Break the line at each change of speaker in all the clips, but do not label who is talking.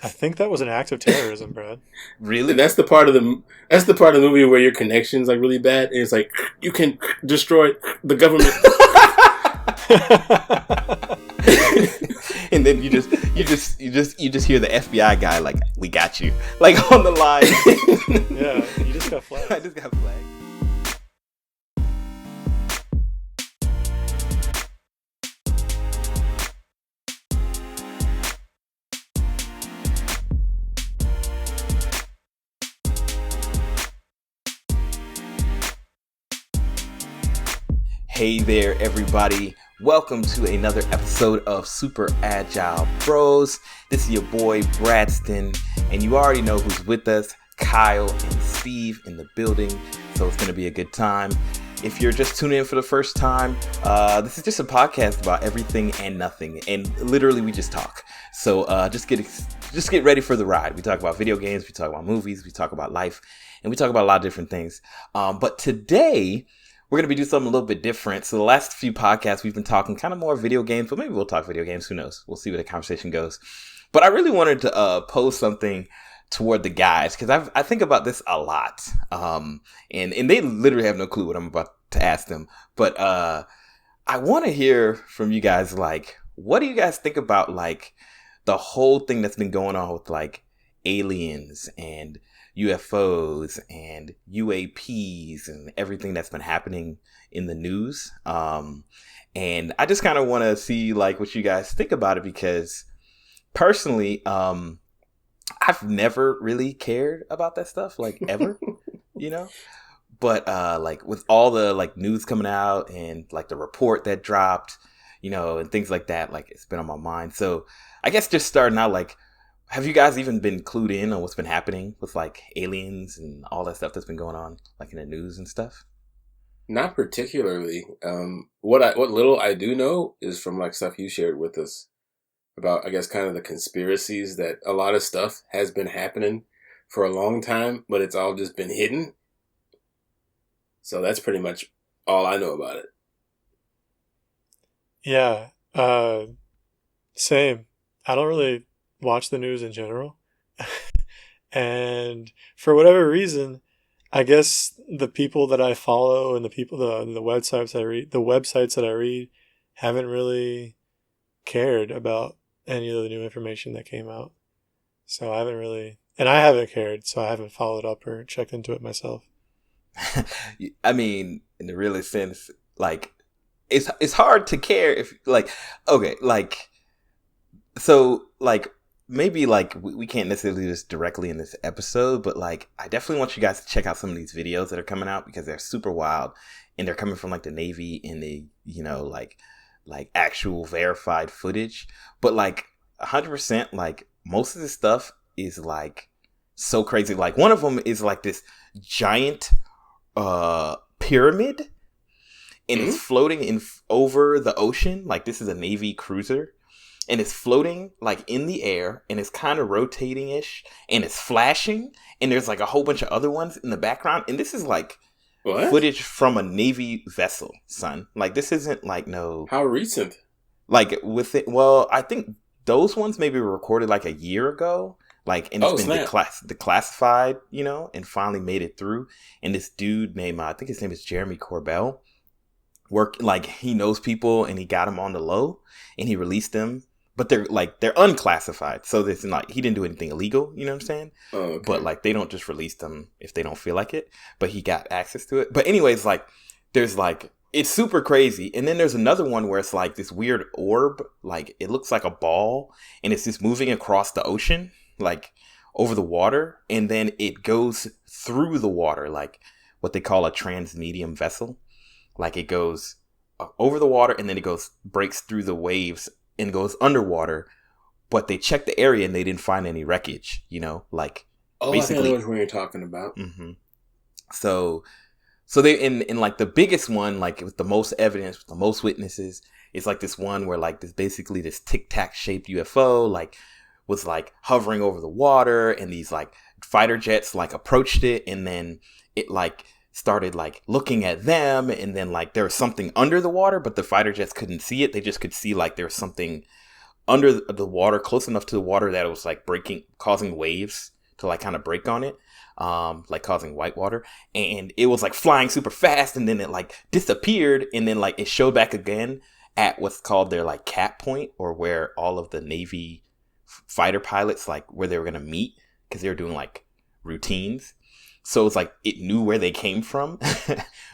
I think that was an act of terrorism, Brad.
Really?
That's the part of the movie where your connection's like really bad, and it's like you can destroy the government.
And then you just hear the FBI guy like, "We got you," like on the line.
Yeah, you just got flagged.
I just got flagged. Hey there, everybody. Welcome to another episode of Super Agile Bros. This is your boy, Bradston, and you already know who's with us, Kyle and Steve in the building, so it's going to be a good time. If you're just tuning in for the first time, this is just a podcast about everything and nothing, and literally we just talk. So just get ready for the ride. We talk about video games, we talk about movies, we talk about life, and we talk about a lot of different things. But today, we're going to be doing something a little bit different. So the last few podcasts, we've been talking kind of more video games, but maybe we'll talk video games. Who knows? We'll see where the conversation goes. But I really wanted to pose something toward the guys, because I think about this a lot. And they literally have no clue what I'm about to ask them. But I want to hear from you guys, like, what do you guys think about, like, the whole thing that's been going on with, like, aliens and UFOs and UAPs and everything that's been happening in the news. And I just kind of want to see like what you guys think about it, because personally, I've never really cared about that stuff, like ever, you know, but like with all the like news coming out and like the report that dropped, you know, and things like that, like it's been on my mind. So I guess just starting out, like, have you guys even been clued in on what's been happening with like aliens and all that stuff that's been going on, like in the news and stuff?
Not particularly. What little I do know is from like stuff you shared with us about, I guess, kind of the conspiracies that a lot of stuff has been happening for a long time, but it's all just been hidden. So that's pretty much all I know about it.
Yeah, same. I don't really watch the news in general. And for whatever reason, I guess the people that I follow and the websites that I read haven't really cared about any of the new information that came out. So I haven't cared, so I haven't followed up or checked into it myself.
I mean, in the realest sense, like it's hard to care if like, okay, like, so like maybe like we can't necessarily do this directly in this episode, but like I definitely want you guys to check out some of these videos that are coming out, because they're super wild and they're coming from like the Navy and the, you know, like actual verified footage. But like 100%, like most of this stuff is like so crazy. Like one of them is like this giant pyramid, and it's floating over the ocean. Like this is a Navy cruiser. And it's floating like in the air, and it's kind of rotating-ish, and it's flashing, and there's like a whole bunch of other ones in the background. And this is like footage from a Navy vessel, son. Like this isn't like no.
How recent?
Like with it, well, I think those ones maybe were recorded like a year ago. Like, and it's been declassified, you know, and finally made it through. And this dude named, I think his name is Jeremy Corbell, like he knows people, and he got them on the low, and he released them. But they're unclassified, so this is like he didn't do anything illegal, you know what I'm saying?
Oh, okay.
But like they don't just release them if they don't feel like it. But he got access to it. But anyways, like there's like it's super crazy, and then there's another one where it's like this weird orb, like it looks like a ball, and it's just moving across the ocean, like over the water, and then it goes through the water, like what they call a transmedium vessel. Like it goes over the water, and then it breaks through the waves and goes underwater, but they checked the area and they didn't find any wreckage, you know, like
basically. I think I know what you're talking about.
Mm-hmm. So they in like the biggest one, like with the most evidence, with the most witnesses, it's like this one where like this tic tac shaped UFO like was like hovering over the water, and these like fighter jets like approached it, and then it like started like looking at them, and then like there was something under the water, but the fighter jets couldn't see it. They just could see like there was something under the water, close enough to the water that it was like causing waves to like kind of break on it, like causing whitewater. And it was like flying super fast, and then it like disappeared, and then like it showed back again at what's called their like cap point, or where all of the Navy fighter pilots, like where they were gonna meet, because they were doing like routines. So it's like it knew where they came from,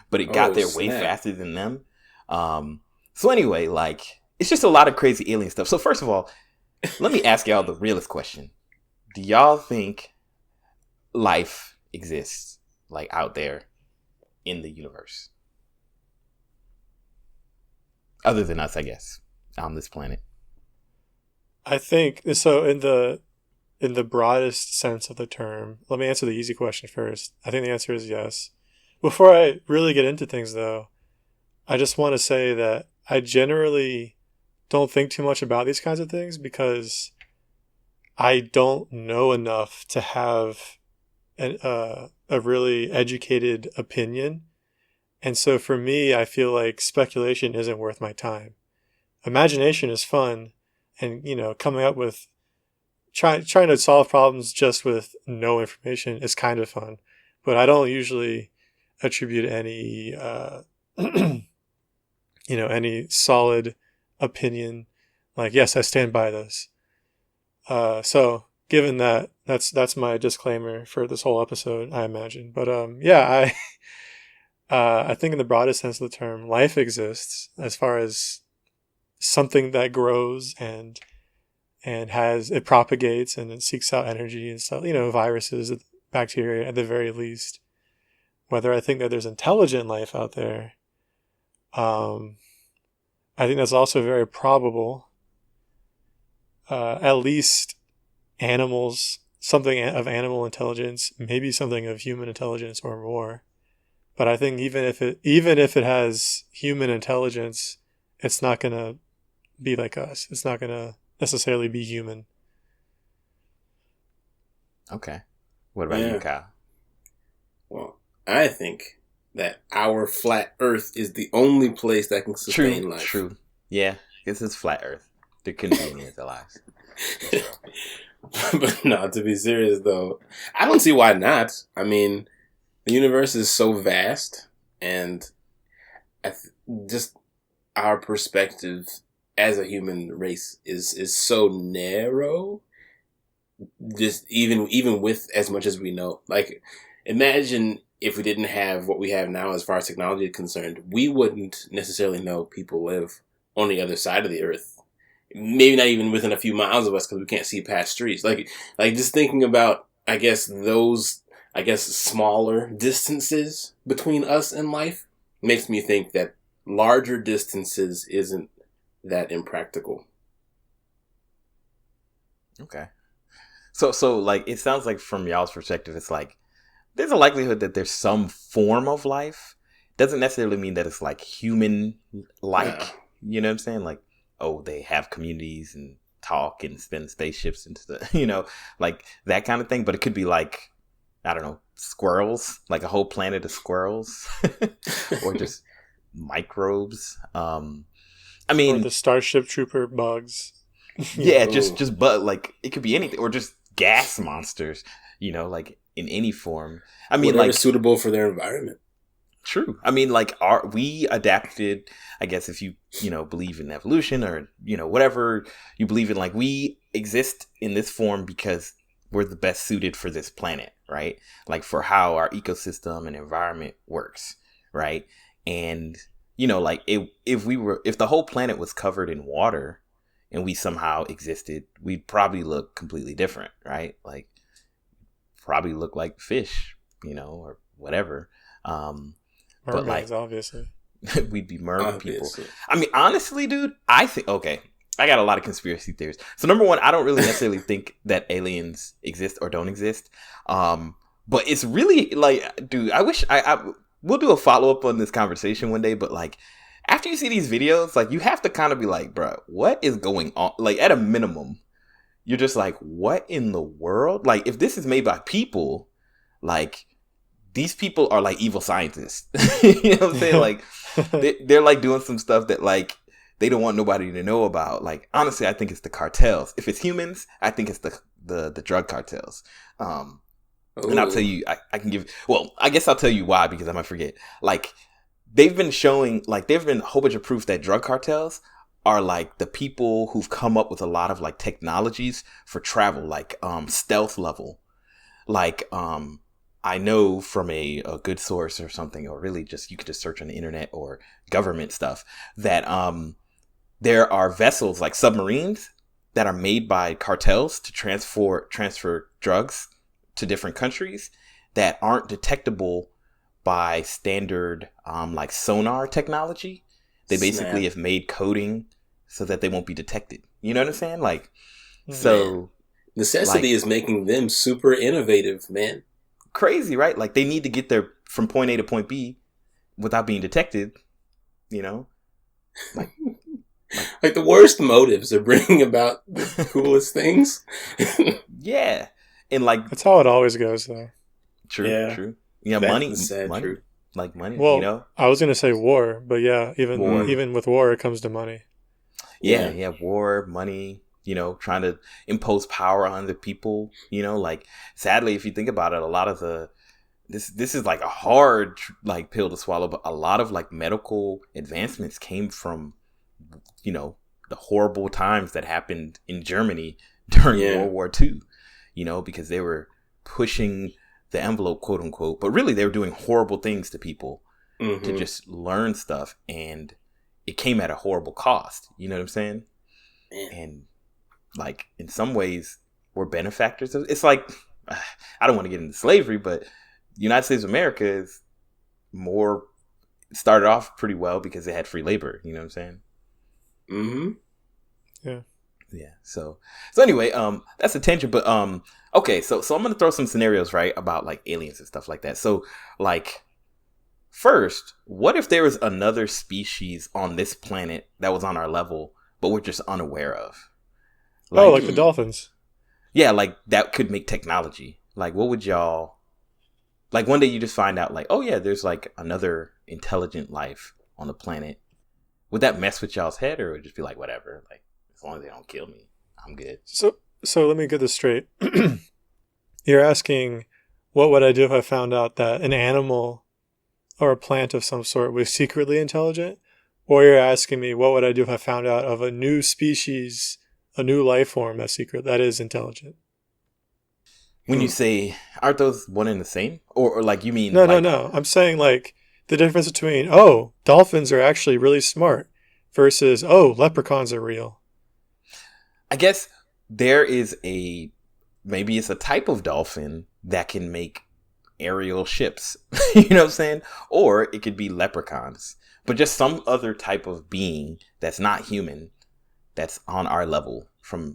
but it got there way faster than them. So anyway, like it's just a lot of crazy alien stuff. So first of all, let me ask y'all the realest question: do y'all think life exists like out there in the universe, other than us, I guess, on this planet?
I think so. In the broadest sense of the term, let me answer the easy question first. I think the answer is yes. Before I really get into things, though, I just want to say that I generally don't think too much about these kinds of things because I don't know enough to have a really educated opinion. And so for me, I feel like speculation isn't worth my time. Imagination is fun, and, you know, coming up with trying to solve problems just with no information is kind of fun, but I don't usually attribute any, any solid opinion. Like, yes, I stand by this. So given that, that's my disclaimer for this whole episode, I imagine. But yeah, I think in the broadest sense of the term, life exists as far as something that grows and it propagates and it seeks out energy and stuff, viruses, bacteria at the very least. Whether I think that there's intelligent life out there, I think that's also very probable. At least animals, something of animal intelligence, maybe something of human intelligence or more. But I think even if it has human intelligence, it's not going to be like us. It's not going to necessarily be human.
Okay. What about you, Kyle?
Well, I think that our flat Earth is the only place that can sustain life.
True. Yeah, this is flat Earth. There couldn't be any other lives.
But no, to be serious though, I don't see why not. I mean, the universe is so vast, and just our perspective as a human race is so narrow. Just even with as much as we know, like imagine if we didn't have what we have now as far as technology is concerned, we wouldn't necessarily know people live on the other side of the Earth. Maybe not even within a few miles of us because we can't see past streets. Like just thinking about, I guess smaller distances between us and life makes me think that larger distances isn't that impractical.
Okay. So like it sounds like from y'all's perspective, it's like there's a likelihood that there's some form of life. Doesn't necessarily mean that it's like human like. Yeah. You know what I'm saying? Like, oh, they have communities and talk and spend spaceships into the like that kind of thing. But it could be like, I don't know, squirrels, like a whole planet of squirrels, or just microbes. I mean,
or the Starship Trooper bugs.
Yeah, just but like it could be anything, or just gas monsters. Like in any form. I mean,
whatever
like
suitable for their environment.
True. I mean, like we adapted, I guess, if you believe in evolution or whatever you believe in, like we exist in this form because we're the best suited for this planet, right? Like for how our ecosystem and environment works, right? And like if the whole planet was covered in water and we somehow existed, we'd probably look completely different, right? Like probably look like fish, or whatever.
Mermaids,
but like
obviously.
We'd be mermaid people. I mean, honestly, dude, I think, okay, I got a lot of conspiracy theories. So number one, I don't really necessarily think that aliens exist or don't exist. But it's really like, dude, I wish we'll do a follow-up on this conversation one day, but like after you see these videos, like you have to kind of be like, bro, what is going on? Like at a minimum, you're just like, what in the world? Like if this is made by people, like these people are like evil scientists. You know what I'm saying? Like they're like doing some stuff that like they don't want nobody to know about. Like, honestly, I think it's the cartels. If it's humans, I think it's the drug cartels. And I'll tell you, I can give, well, I guess I'll tell you why, because I might forget. Like, they've been showing, like, there've been a whole bunch of proof that drug cartels are like the people who've come up with a lot of like technologies for travel, like stealth level. Like, I know from a good source or something, or really just, you could just search on the internet or government stuff, that there are vessels like submarines that are made by cartels to transfer drugs to different countries that aren't detectable by standard like sonar technology. They basically have made coding so that they won't be detected. You know what I'm saying? Like, so
necessity
like,
is making them super innovative, man.
Crazy, right? Like, they need to get there from point A to point B without being detected, you know?
Like the worst motives are bringing about the coolest things.
Yeah. And like,
that's how it always goes, though.
True. Yeah,
That's the sad truth.
Like money,
well,
you know?
I was gonna say war, but yeah,
War.
even with war, it comes to money.
Yeah, war, money, you know, trying to impose power on the people, you know, like, sadly, if you think about it, a lot of this is like a hard like pill to swallow, but a lot of like medical advancements came from, you know, the horrible times that happened in Germany during World War II, you know, because they were pushing the envelope, quote unquote, but really they were doing horrible things to people to just learn stuff, and it came at a horrible cost. You know what I'm saying? And like, in some ways, we're benefactors. It's like, I don't want to get into slavery, but the United States of America is more, started off pretty well because they had free labor. You know what I'm saying? Yeah. So anyway, that's a tangent, but okay. So I'm gonna throw some scenarios, right, about like aliens and stuff like that. So, like, first, what if there was another species on this planet that was on our level, but we're just unaware of?
Like the dolphins.
Yeah, like, that could make technology. Like, what would y'all, like, one day you just find out, like, oh yeah, there's like another intelligent life on the planet. Would that mess with y'all's head, or would it just be like, whatever, like, as long as they don't kill me, I'm good?
So let me get this straight. You're asking, what would I do if I found out that an animal or a plant of some sort was secretly intelligent? Or you're asking me, what would I do if I found out of a new species, a new life form that is intelligent?
When you say, aren't those one and the same? Or like, you mean...
No. I'm saying, like, the difference between, dolphins are actually really smart versus, leprechauns are real.
I guess there is maybe it's a type of dolphin that can make aerial ships. You know what I'm saying? Or it could be leprechauns, but just some other type of being that's not human, that's on our level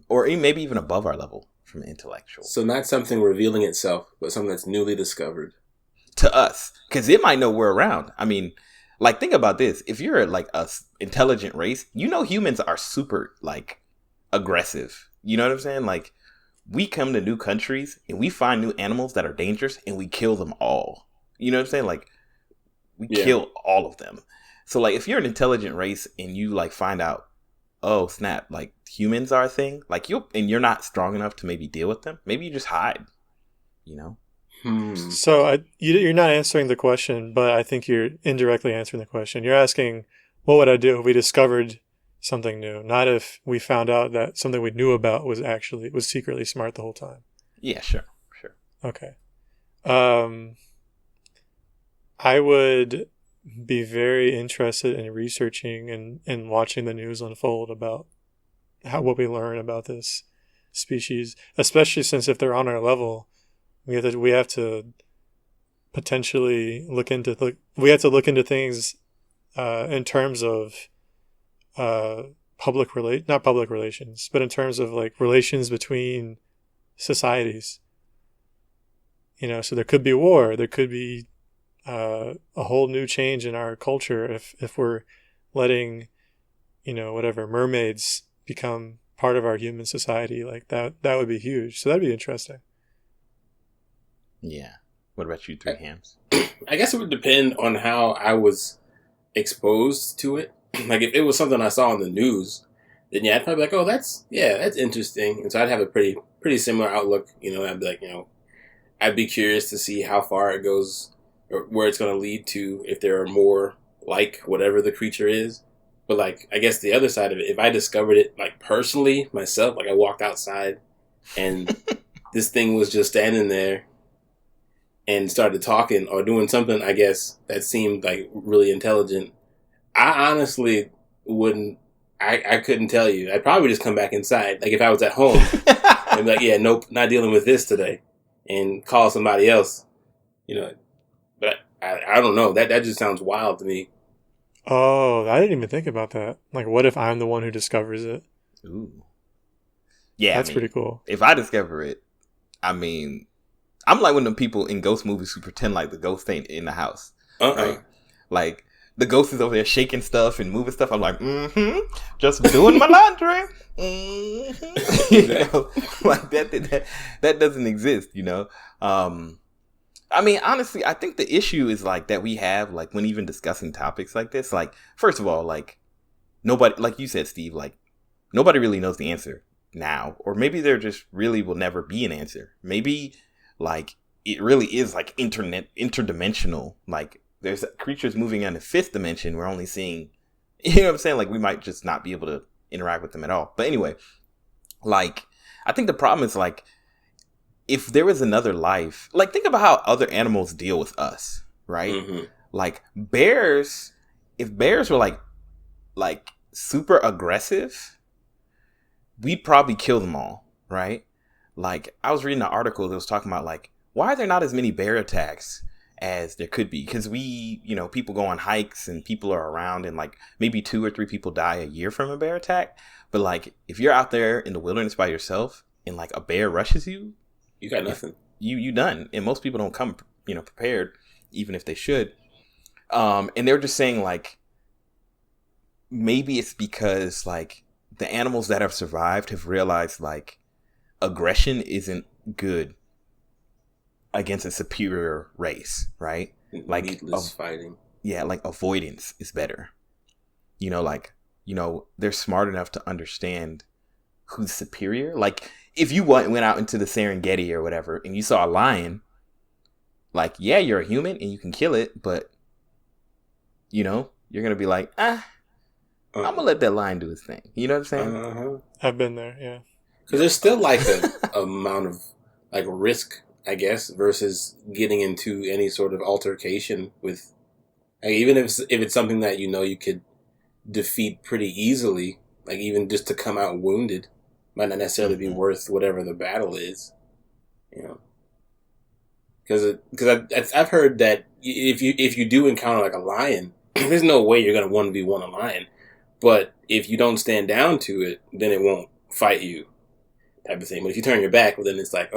or maybe even above our level from intellectual.
So not something revealing itself, but something that's newly discovered.
To us, because it might know we're around. I mean, like, think about this. If you're like a intelligent race, you know humans are super, like, aggressive. You know what I'm saying? Like, we come to new countries and we find new animals that are dangerous and we kill them all. You know what I'm saying? Like, we kill all of them. So, like, if you're an intelligent race and you, like, find out, oh snap, like, humans are a thing, like, you're not strong enough to maybe deal with them, maybe you just hide, you know?
So you're not answering the question, but I think you're indirectly answering the question. You're asking, what would I do if we discovered something new? Not if we found out that something we knew about was secretly smart the whole time.
Yeah, sure.
Okay. I would be very interested in researching and watching the news unfold about what we learn about this species, especially since if they're on our level, we have to potentially look into things in terms of not public relations, but in terms of, like, relations between societies. You know, so there could be war, there could be a whole new change in our culture if we're letting, whatever, mermaids become part of our human society. Like, that would be huge. So that'd be interesting.
Yeah. What about you, Three Hams?
I guess it would depend on how I was exposed to it. like if it was something I saw on the news, then yeah, I'd probably be like, oh, that's interesting. And so I'd have a pretty similar outlook. I'd be like, I'd be curious to see how far it goes or where it's going to lead to if there are more like whatever the creature is. But like, I guess the other side of it, if I discovered it like personally myself, like I walked outside and this thing was just standing there and started talking or doing something, I guess, that seemed like really intelligent, I honestly wouldn't, I couldn't tell you. I'd probably just come back inside. Like if I was at home, I'd be like, yeah, nope, not dealing with this today, and call somebody else, But I don't know. That just sounds wild to me.
Oh, I didn't even think about that. Like, what if I'm the one who discovers it?
Ooh. Yeah,
that's pretty cool.
If I discover it, I'm like one of them people in ghost movies who pretend like the ghost ain't in the house. Right? Like, the ghost is over there shaking stuff and moving stuff. I'm like, just doing my laundry. Like that doesn't exist, honestly, I think the issue is like that we have, like, when even discussing topics like this, like, first of all, like, nobody, like you said, Steve, like, nobody really knows the answer now, or maybe there just really will never be an answer. Maybe, like, it really is like interdimensional. Like, there's creatures moving in the fifth dimension. We're only seeing, you know what I'm saying? Like, we might just not be able to interact with them at all. But anyway, like, I think the problem is, like, if there was another life, like, think about how other animals deal with us, right? Mm-hmm. Like, bears, if bears were like super aggressive, we'd probably kill them all, right? Like, I was reading an article that was talking about, like, why are there not as many bear attacks as there could be? Because people go on hikes and people are around, and like maybe 2 or 3 people die a year from a bear attack. But like, if you're out there in the wilderness by yourself and like a bear rushes you,
you got nothing.
You done. And most people don't come, prepared, even if they should. And they're just saying, like, maybe it's because like the animals that have survived have realized like aggression isn't good against a superior race, right? Like
needless fighting.
Yeah, like avoidance is better. They're smart enough to understand who's superior. Like, if you went out into the Serengeti or whatever and you saw a lion, like, yeah, you're a human and you can kill it, but you're gonna be like, I'm gonna let that lion do his thing. You know what I'm saying?
Uh-huh.
I've been there, yeah.
Because there's still like a amount of like risk, I guess, versus getting into any sort of altercation with, like, even if it's something that you could defeat pretty easily, like even just to come out wounded might not necessarily be worth whatever the battle is, Because I've heard that if you do encounter like a lion, there's no way you're gonna 1v1 a lion, but if you don't stand down to it, then it won't fight you, type of thing. But if you turn your back, well, then it's like,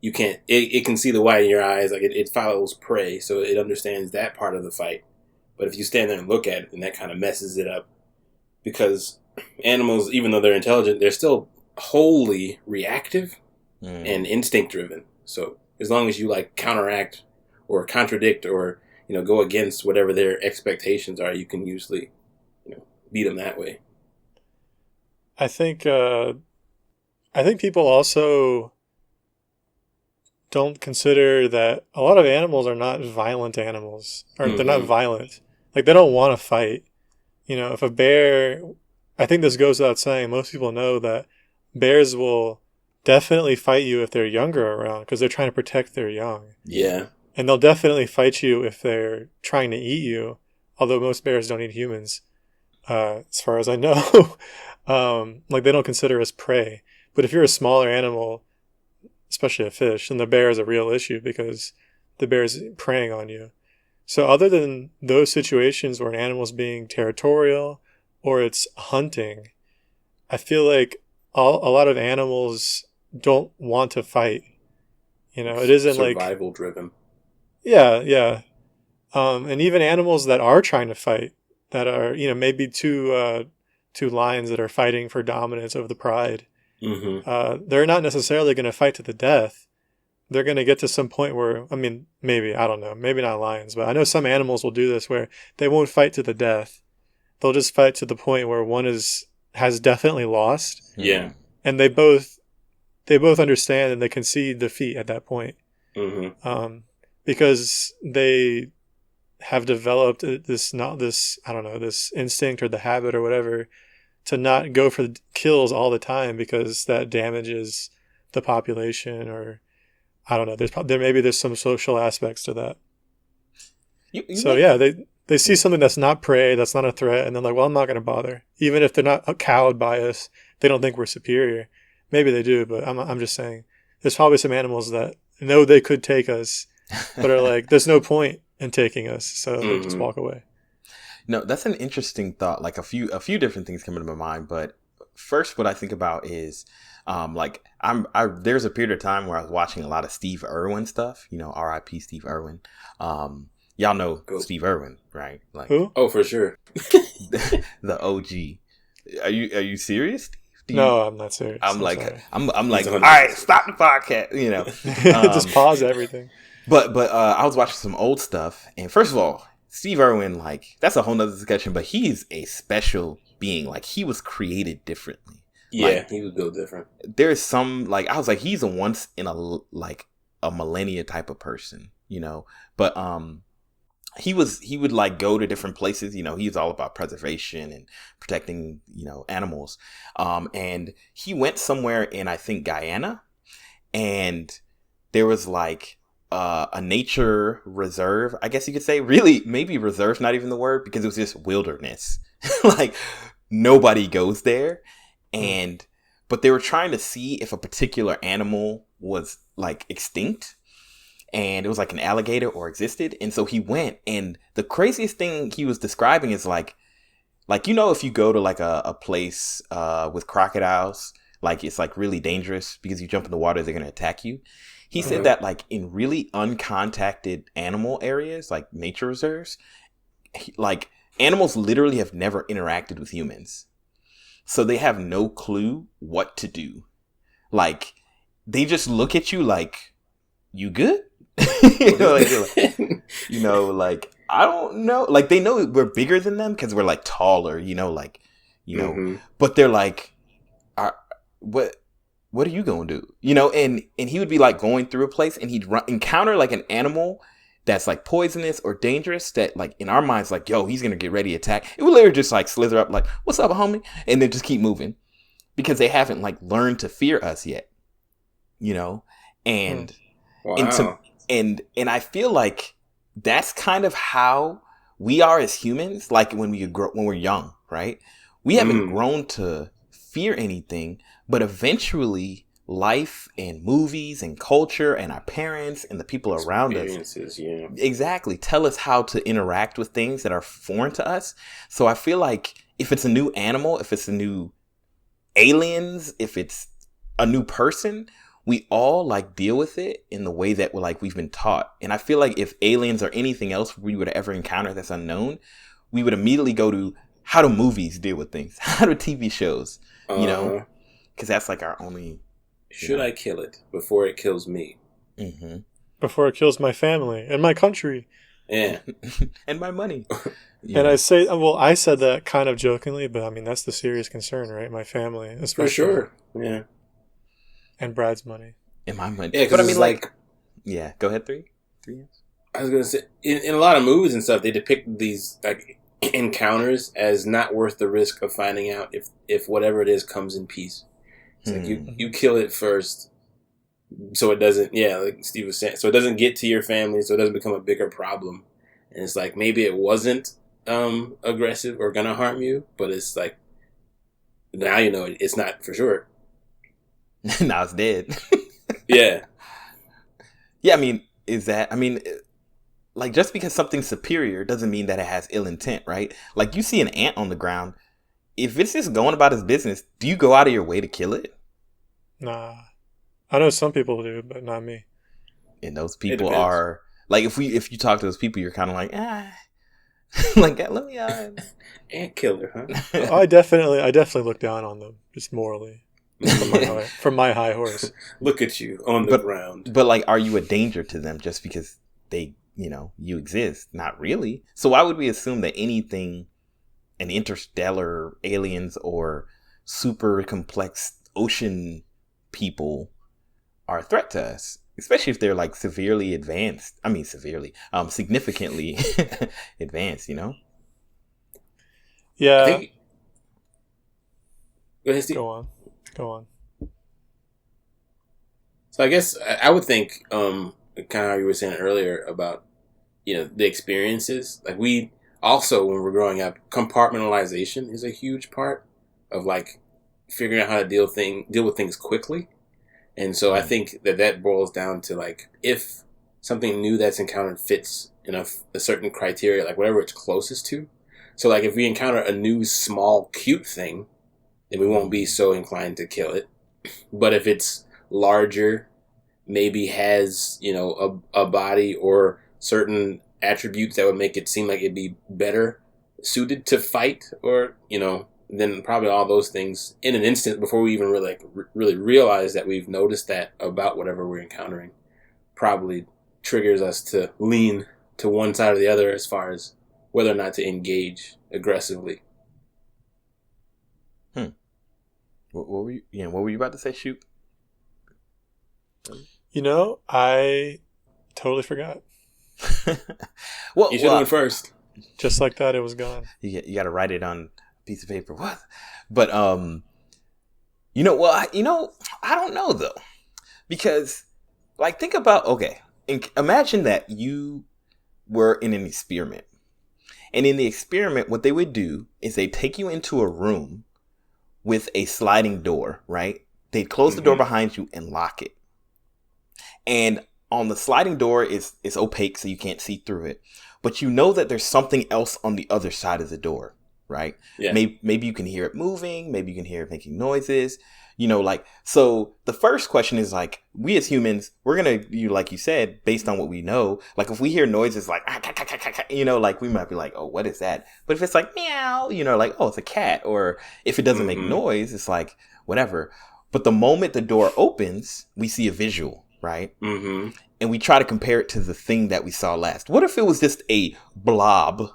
you can't. It can see the white in your eyes, like it follows prey, so it understands that part of the fight. But if you stand there and look at it, then that kind of messes it up, because animals, even though they're intelligent, they're still wholly reactive and instinct driven. So as long as you like counteract or contradict or go against whatever their expectations are, you can usually beat them that way.
I think people also don't consider that a lot of animals are not violent animals, or they're not violent. Like, they don't want to fight. If a bear, I think this goes without saying, most people know that bears will definitely fight you if they're younger around, because they're trying to protect their young.
Yeah.
And they'll definitely fight you if they're trying to eat you, although most bears don't eat humans, as far as I know. Like, they don't consider us prey. But if you're a smaller animal, especially a fish, then the bear is a real issue because the bear is preying on you. So other than those situations where an animal is being territorial or it's hunting, I feel like a lot of animals don't want to fight. It isn't
survival driven.
Yeah. And even animals that are trying to fight, that are, maybe two lions that are fighting for dominance over the pride, they're not necessarily going to fight to the death. They're going to get to some point where, maybe, I don't know, maybe not lions, but I know some animals will do this where they won't fight to the death. they'll just fight to the point where one has definitely lost.
Yeah.
And they both understand and they concede defeat at that point.
Mm-hmm.
Because they have developed this instinct or the habit or whatever to not go for the kills all the time, because that damages the population, or I don't know. There's some social aspects to that. They see something that's not prey, that's not a threat, and they're like, well, I'm not going to bother. Even if they're not cowed by us, they don't think we're superior. Maybe they do, but I'm just saying. There's probably some animals that know they could take us, but are like, there's no point in taking us, so they just walk away.
No, that's an interesting thought. Like a few different things come into my mind, but first, what I think about is, there's a period of time where I was watching a lot of Steve Irwin stuff. You know, R.I.P. Steve Irwin. Y'all know Steve Irwin, right? Like,
who?
Oh, for sure.
the OG. Are you serious?
No, I'm not serious.
I'm like, all right, stop the podcast. You know,
just pause everything.
But I was watching some old stuff, and first of all, Steve Irwin, like, that's a whole nother discussion. But he's a special being. Like, he was created differently.
Yeah,
like,
he was built different.
There's some, like, I was like, he's a once in a millennia type of person, you know. But he would like go to different places. You know, he's all about preservation and protecting, you know, animals. And he went somewhere in, I think, Guyana, and there was like a nature reserve, I guess you could say. Really, maybe reserve's not even the word, because it was just wilderness. Like, nobody goes there. But they were trying to see if a particular animal was like extinct, and it was like an alligator or existed. And so he went, and the craziest thing he was describing is like, you know, if you go to like a place with crocodiles, like, it's like really dangerous because you jump in the water, they're going to attack you. He said that like in really uncontacted animal areas, like nature reserves, like animals literally have never interacted with humans. So they have no clue what to do. Like, they just look at you like, you good? You know, like, I don't know. Like, they know we're bigger than them because we're like taller, you know, like, you know, but they're like, what are you going to do? You know, and he would be like going through a place, and he'd encounter like an animal that's like poisonous or dangerous, that like in our minds, like, yo, he's going to get ready to attack. It would literally just like slither up like, what's up, homie? And then just keep moving, because they haven't like learned to fear us yet, you know? And,
wow.
and I feel like that's kind of how we are as humans. Like when we're young, right? We haven't grown to fear anything, but eventually life and movies and culture and our parents and the people around us exactly tell us how to interact with things that are foreign to us. So I feel like if it's a new animal, if it's a new aliens, if it's a new person, we all like deal with it in the way that we've been taught. And I feel like if aliens or anything else we would ever encounter that's unknown, we would immediately go to, how do movies deal with things? How do TV shows, you know, because that's like our only.
Should I kill it before it kills me?
Mm-hmm.
Before it kills my family and my country.
Yeah.
And my money.
And I say, well, I said that kind of jokingly, but I mean, that's the serious concern, right? My family, especially.
For sure. Yeah.
And Brad's money.
And my money.
Yeah, but I mean, like,
yeah, go ahead, 3 years.
I was going to say, in a lot of movies and stuff, they depict these like encounters as not worth the risk of finding out if whatever it is comes in peace. It's like you kill it first, so it doesn't. Yeah, like Steve was saying, so it doesn't get to your family, so it doesn't become a bigger problem. And it's like maybe it wasn't aggressive or gonna harm you, but it's like now you know it's not for sure.
Now it's dead.
Yeah.
Yeah, I mean, like, just because something's superior doesn't mean that it has ill intent, right? Like, you see an ant on the ground. If it's just going about its business, do you go out of your way to kill it?
Nah. I know some people do, but not me.
And those people are, like, if you talk to those people, you're kind of like, like, let me
ant killer, huh?
I definitely look down on them, just morally. From my high horse.
Look at you on the ground.
But like, are you a danger to them just because they, you know, you exist? Not really. So why would we assume that anything an interstellar aliens or super complex ocean people are a threat to us, especially if they're like severely advanced. I mean, significantly advanced, you know?
Yeah.
I think. Go ahead, Steve.
Go on.
So I guess I would think, kind of how you were saying earlier about, the experiences. Like we also, when we're growing up, compartmentalization is a huge part of like figuring out how to deal with things quickly. And so I think that boils down to like, if something new that's encountered fits in a certain criteria, like whatever it's closest to. So like if we encounter a new small cute thing, then we won't be so inclined to kill it. But if it's larger, maybe has, a body or certain attributes that would make it seem like it'd be better suited to fight, or, then probably all those things in an instant before we even really realize that we've noticed that about whatever we're encountering, probably triggers us to lean to one side or the other as far as whether or not to engage aggressively.
What were you about to say? Shoot.
I totally forgot.
Well, you should have went first.
Just like that, it was gone.
You got to write it on a piece of paper. What? But I don't know though, because like think about imagine that you were in an experiment, and in the experiment, what they would do is they take you into a room with a sliding door, right? They'd close the door behind you and lock it. And on the sliding door it's opaque, so you can't see through it. But you know that there's something else on the other side of the door, right? Yeah. Maybe you can hear it moving. Maybe you can hear it making noises. So the first question is like, we as humans, we're going to, like you said, based on what we know, like if we hear noises like, like we might be like, oh, what is that? But if it's like, meow, like, oh, it's a cat. Or if it doesn't make noise, it's like, whatever. But the moment the door opens, we see a visual, right? Mm-hmm. And we try to compare it to the thing that we saw last. What if it was just a blob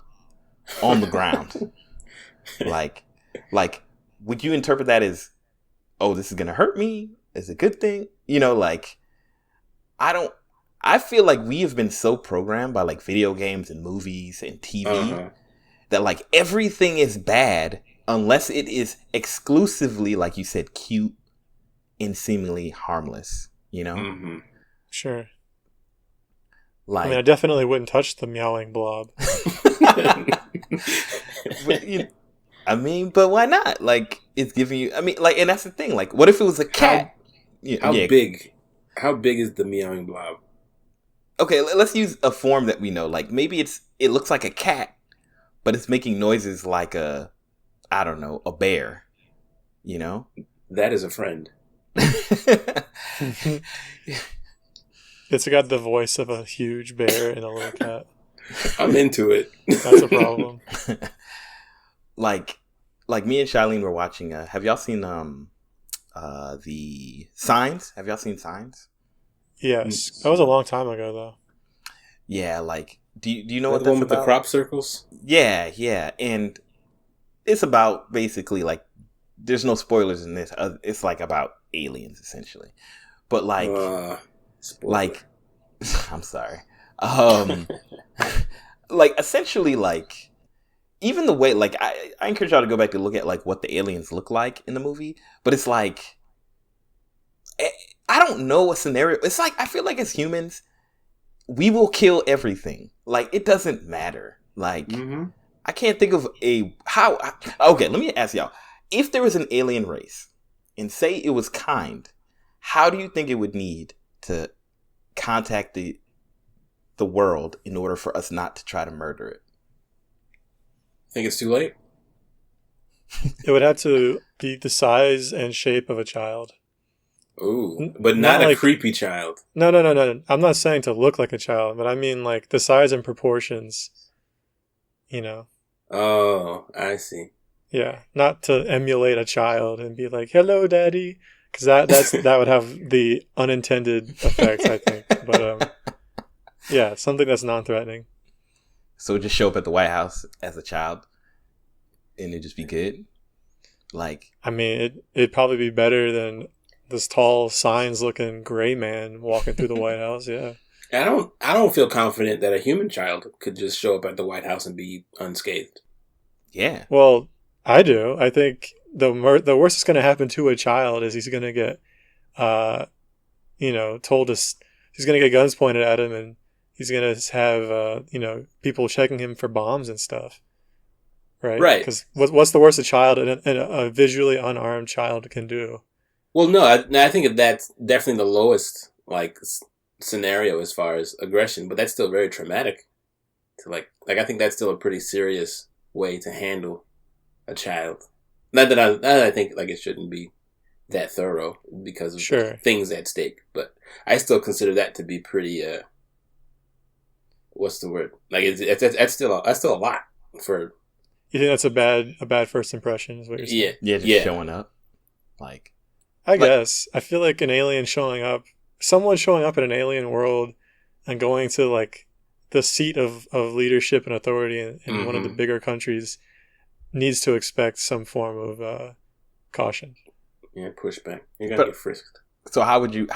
on the ground? like, would you interpret that as, oh, this is going to hurt me? Is a good thing? I feel like we have been so programmed by like video games and movies and TV that like everything is bad unless it is exclusively, like you said, cute and seemingly harmless, Mm-hmm.
Sure. I definitely wouldn't touch the meowing blob.
But why not? Like, it's giving you, and that's the thing. Like, what if it was a cat?
How big is the meowing blob?
Okay, let's use a form that we know. Like, maybe it looks like a cat, but it's making noises like a bear,
That is a friend.
It's got the voice of a huge bear and a little cat.
I'm into it.
That's a problem.
Like me and Charlene were watching. Have y'all seen the Signs? Have y'all seen Signs?
Yes, that was a long time ago, though.
Yeah, like do you know
what
that's
the one with
about?
The crop circles?
Yeah, and it's about basically like there's no spoilers in this. It's like about aliens essentially, but like I'm sorry. Like essentially like. Even the way, like, I encourage y'all to go back and look at, like, what the aliens look like in the movie. But it's like, I don't know a scenario. It's like, I feel like as humans, we will kill everything. Like, it doesn't matter. Like, I can't think of okay, let me ask y'all. If there was an alien race, and say it was kind, how do you think it would need to contact the world in order for us not to try to murder it?
Think it's too late?
It would have to be the size and shape of a child.
Ooh, but not a creepy child.
No. I'm not saying to look like a child, but I mean like the size and proportions,
Oh, I see.
Yeah, not to emulate a child and be like, hello, daddy, because that would have the unintended effects, I think. But yeah, something that's non-threatening.
So just show up at the White House as a child. and it'd just be good. Like,
I mean, it'd probably be better than this tall, signs-looking gray man walking through the White House. Yeah.
I don't feel confident that a human child could just show up at the White House and be unscathed.
yeah.
Well, I do. I think the worst that's going to happen to a child is he's going to get, told us he's going to get guns pointed at him, and he's going to have, people checking him for bombs and stuff. Right.
Right.
Because what's the worst a child and a visually unarmed child can do?
Well, no, I think that's definitely the lowest scenario as far as aggression, but that's still very traumatic. To I think that's still a pretty serious way to handle a child. Not that I think it shouldn't be that thorough because of things at stake, but I still consider that to be pretty. What's the word? That's still a lot for.
You think that's a bad first impression? Is what you're saying?
Yeah, showing up,
I guess I feel like someone showing up in an alien world and going to the seat of leadership and authority in one of the bigger countries needs to expect some form of caution.
Yeah, pushback. You're gonna get frisked.
So how would you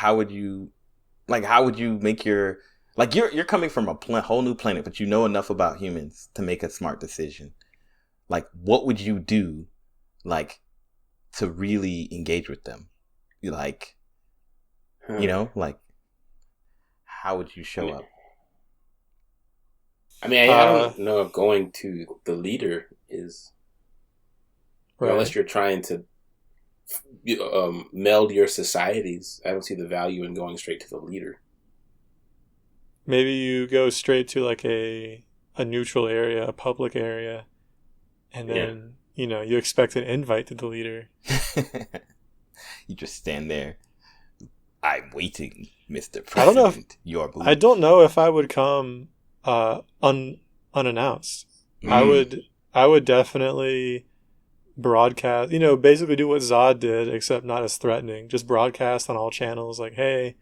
make your you're coming from a whole new planet, but you know enough about humans to make a smart decision. What would you do, to really engage with them? How would you show up?
I mean, I don't know if going to the leader is, unless you're trying to meld your societies. I don't see the value in going straight to the leader.
Maybe you go straight to a neutral area, a public area, and then you expect an invite to the leader.
You just stand there. I'm waiting, Mr. President.
I don't know if I would come unannounced. I would definitely broadcast, basically do what Zod did, except not as threatening. Just broadcast on all channels, hey,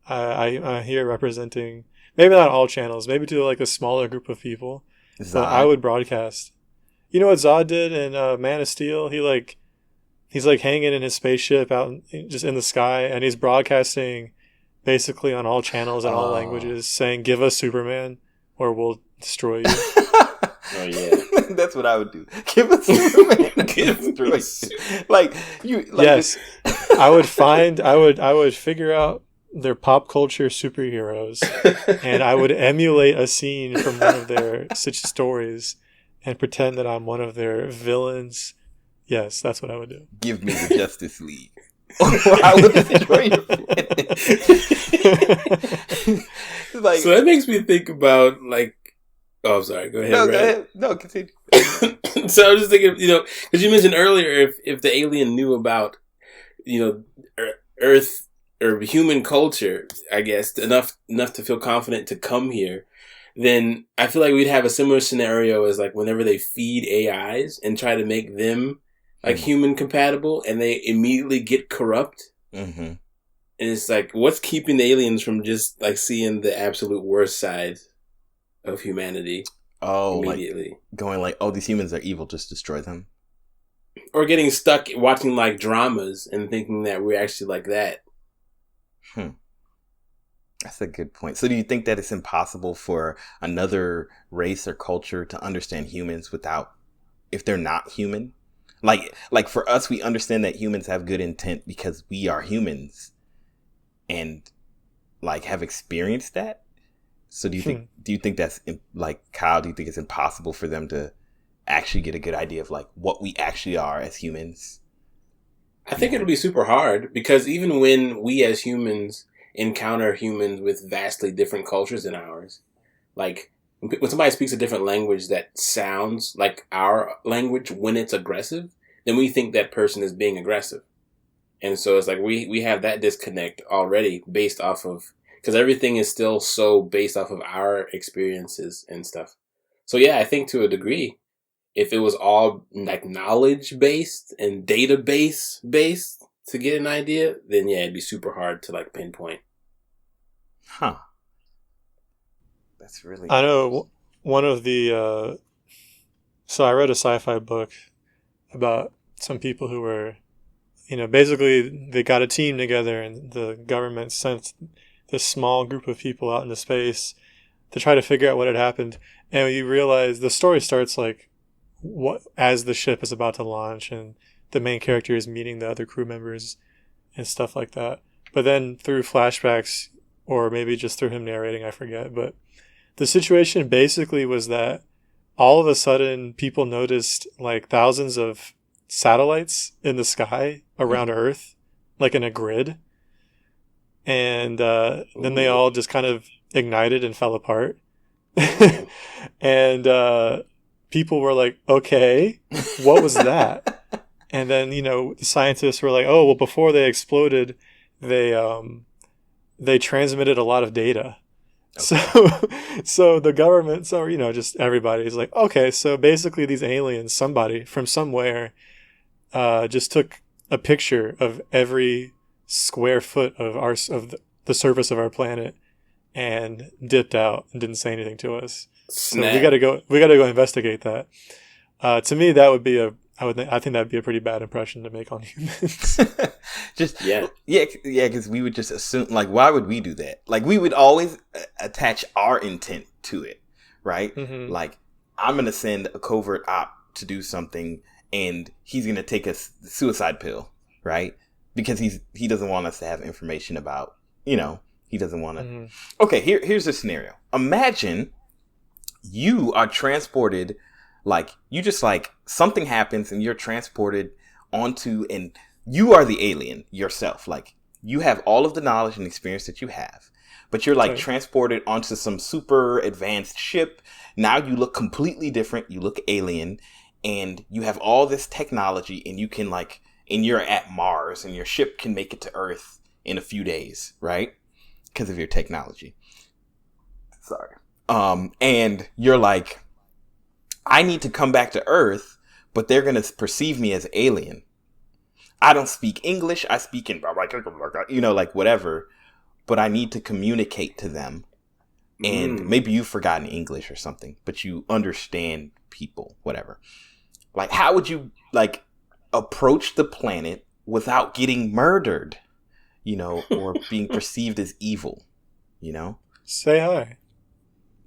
I'm here representing, maybe not all channels, maybe to a smaller group of people. Zod. But I would broadcast. You know what Zod did in Man of Steel? He's hanging in his spaceship out just in the sky, and he's broadcasting basically on all channels and all languages, saying, "Give us Superman, or we'll destroy you."
Oh yeah,
that's what I would do. Give us Superman, destroy you.
Yes, I would figure out their pop culture superheroes, and I would emulate a scene from one of their such stories, and pretend that I'm one of their villains. Yes, that's what I would do. Give
me the Justice League. Or I would destroy your planet.
So that makes me think about oh, I'm sorry. Go ahead.
No, go ahead. No, continue.
So I was just thinking, because you mentioned earlier, if the alien knew about, Earth or human culture, I guess enough to feel confident to come here, then I feel like we'd have a similar scenario as whenever they feed AIs and try to make them human compatible, and they immediately get corrupt. Mm-hmm. And it's what's keeping the aliens from just seeing the absolute worst side of humanity?
Oh, immediately going these humans are evil, just destroy them.
Or getting stuck watching dramas and thinking that we're actually like that.
That's a good point. So do you think that it's impossible for another race or culture to understand humans if they're not human? For us, we understand that humans have good intent because we are humans and have experienced that. So do you think that's Kyle, do you think it's impossible for them to actually get a good idea of what we actually are as humans?
I think it'll be super hard because even when we as humans encounter humans with vastly different cultures than ours, when somebody speaks a different language that sounds like our language when it's aggressive, then we think that person is being aggressive. And so it's we have that disconnect already based off of, because everything is still so based off of our experiences and stuff. So yeah, I think to a degree, if it was all knowledge based and database based to get an idea, then yeah, it'd be super hard to pinpoint.
Huh. That's really.
I know one of the So I read a sci-fi book about some people who were, basically they got a team together and the government sent this small group of people out into space to try to figure out what had happened. And you realize the story starts like as the ship is about to launch and the main character is meeting the other crew members and stuff like that. But then through flashbacks, or maybe just through him narrating, I forget. But the situation basically was that all of a sudden people noticed like thousands of satellites in the sky around Earth, like in a grid. And then they all just kind of ignited and fell apart. And people were like, okay, what was that? And then, the scientists were like, oh, well, before they exploded, they transmitted a lot of data. Okay. So the government, just everybody's like, okay, so basically these aliens, somebody from somewhere, just took a picture of every square foot of the surface of our planet and dipped out and didn't say anything to us. Snap. So we gotta go investigate that. To me, that would be I think that'd be a pretty bad impression to make on humans.
Because we would just assume, like, why would we do that? Like, we would always attach our intent to it, right? Mm-hmm. Like, I'm gonna send a covert op to do something, and he's gonna take a suicide pill, right? Because he doesn't want us to have information about, he doesn't want to. Mm-hmm. Okay, here's a scenario. Imagine you are transported. Like, you just, like, something happens and you're transported onto, and you are the alien yourself. Like, you have all of the knowledge and experience that you have, but you're, like, transported onto some super advanced ship. Now you look completely different. You look alien, and you have all this technology, and you can, like, and you're at Mars, and your ship can make it to Earth in a few days, right? Because of your technology. Sorry. And you're like, I need to come back to Earth, but they're going to perceive me as alien. I don't speak English. I speak in, like whatever, but I need to communicate to them. And maybe you've forgotten English or something, but you understand people, whatever. Like, how would you, like, approach the planet without getting murdered, or being perceived as evil,
Say hi.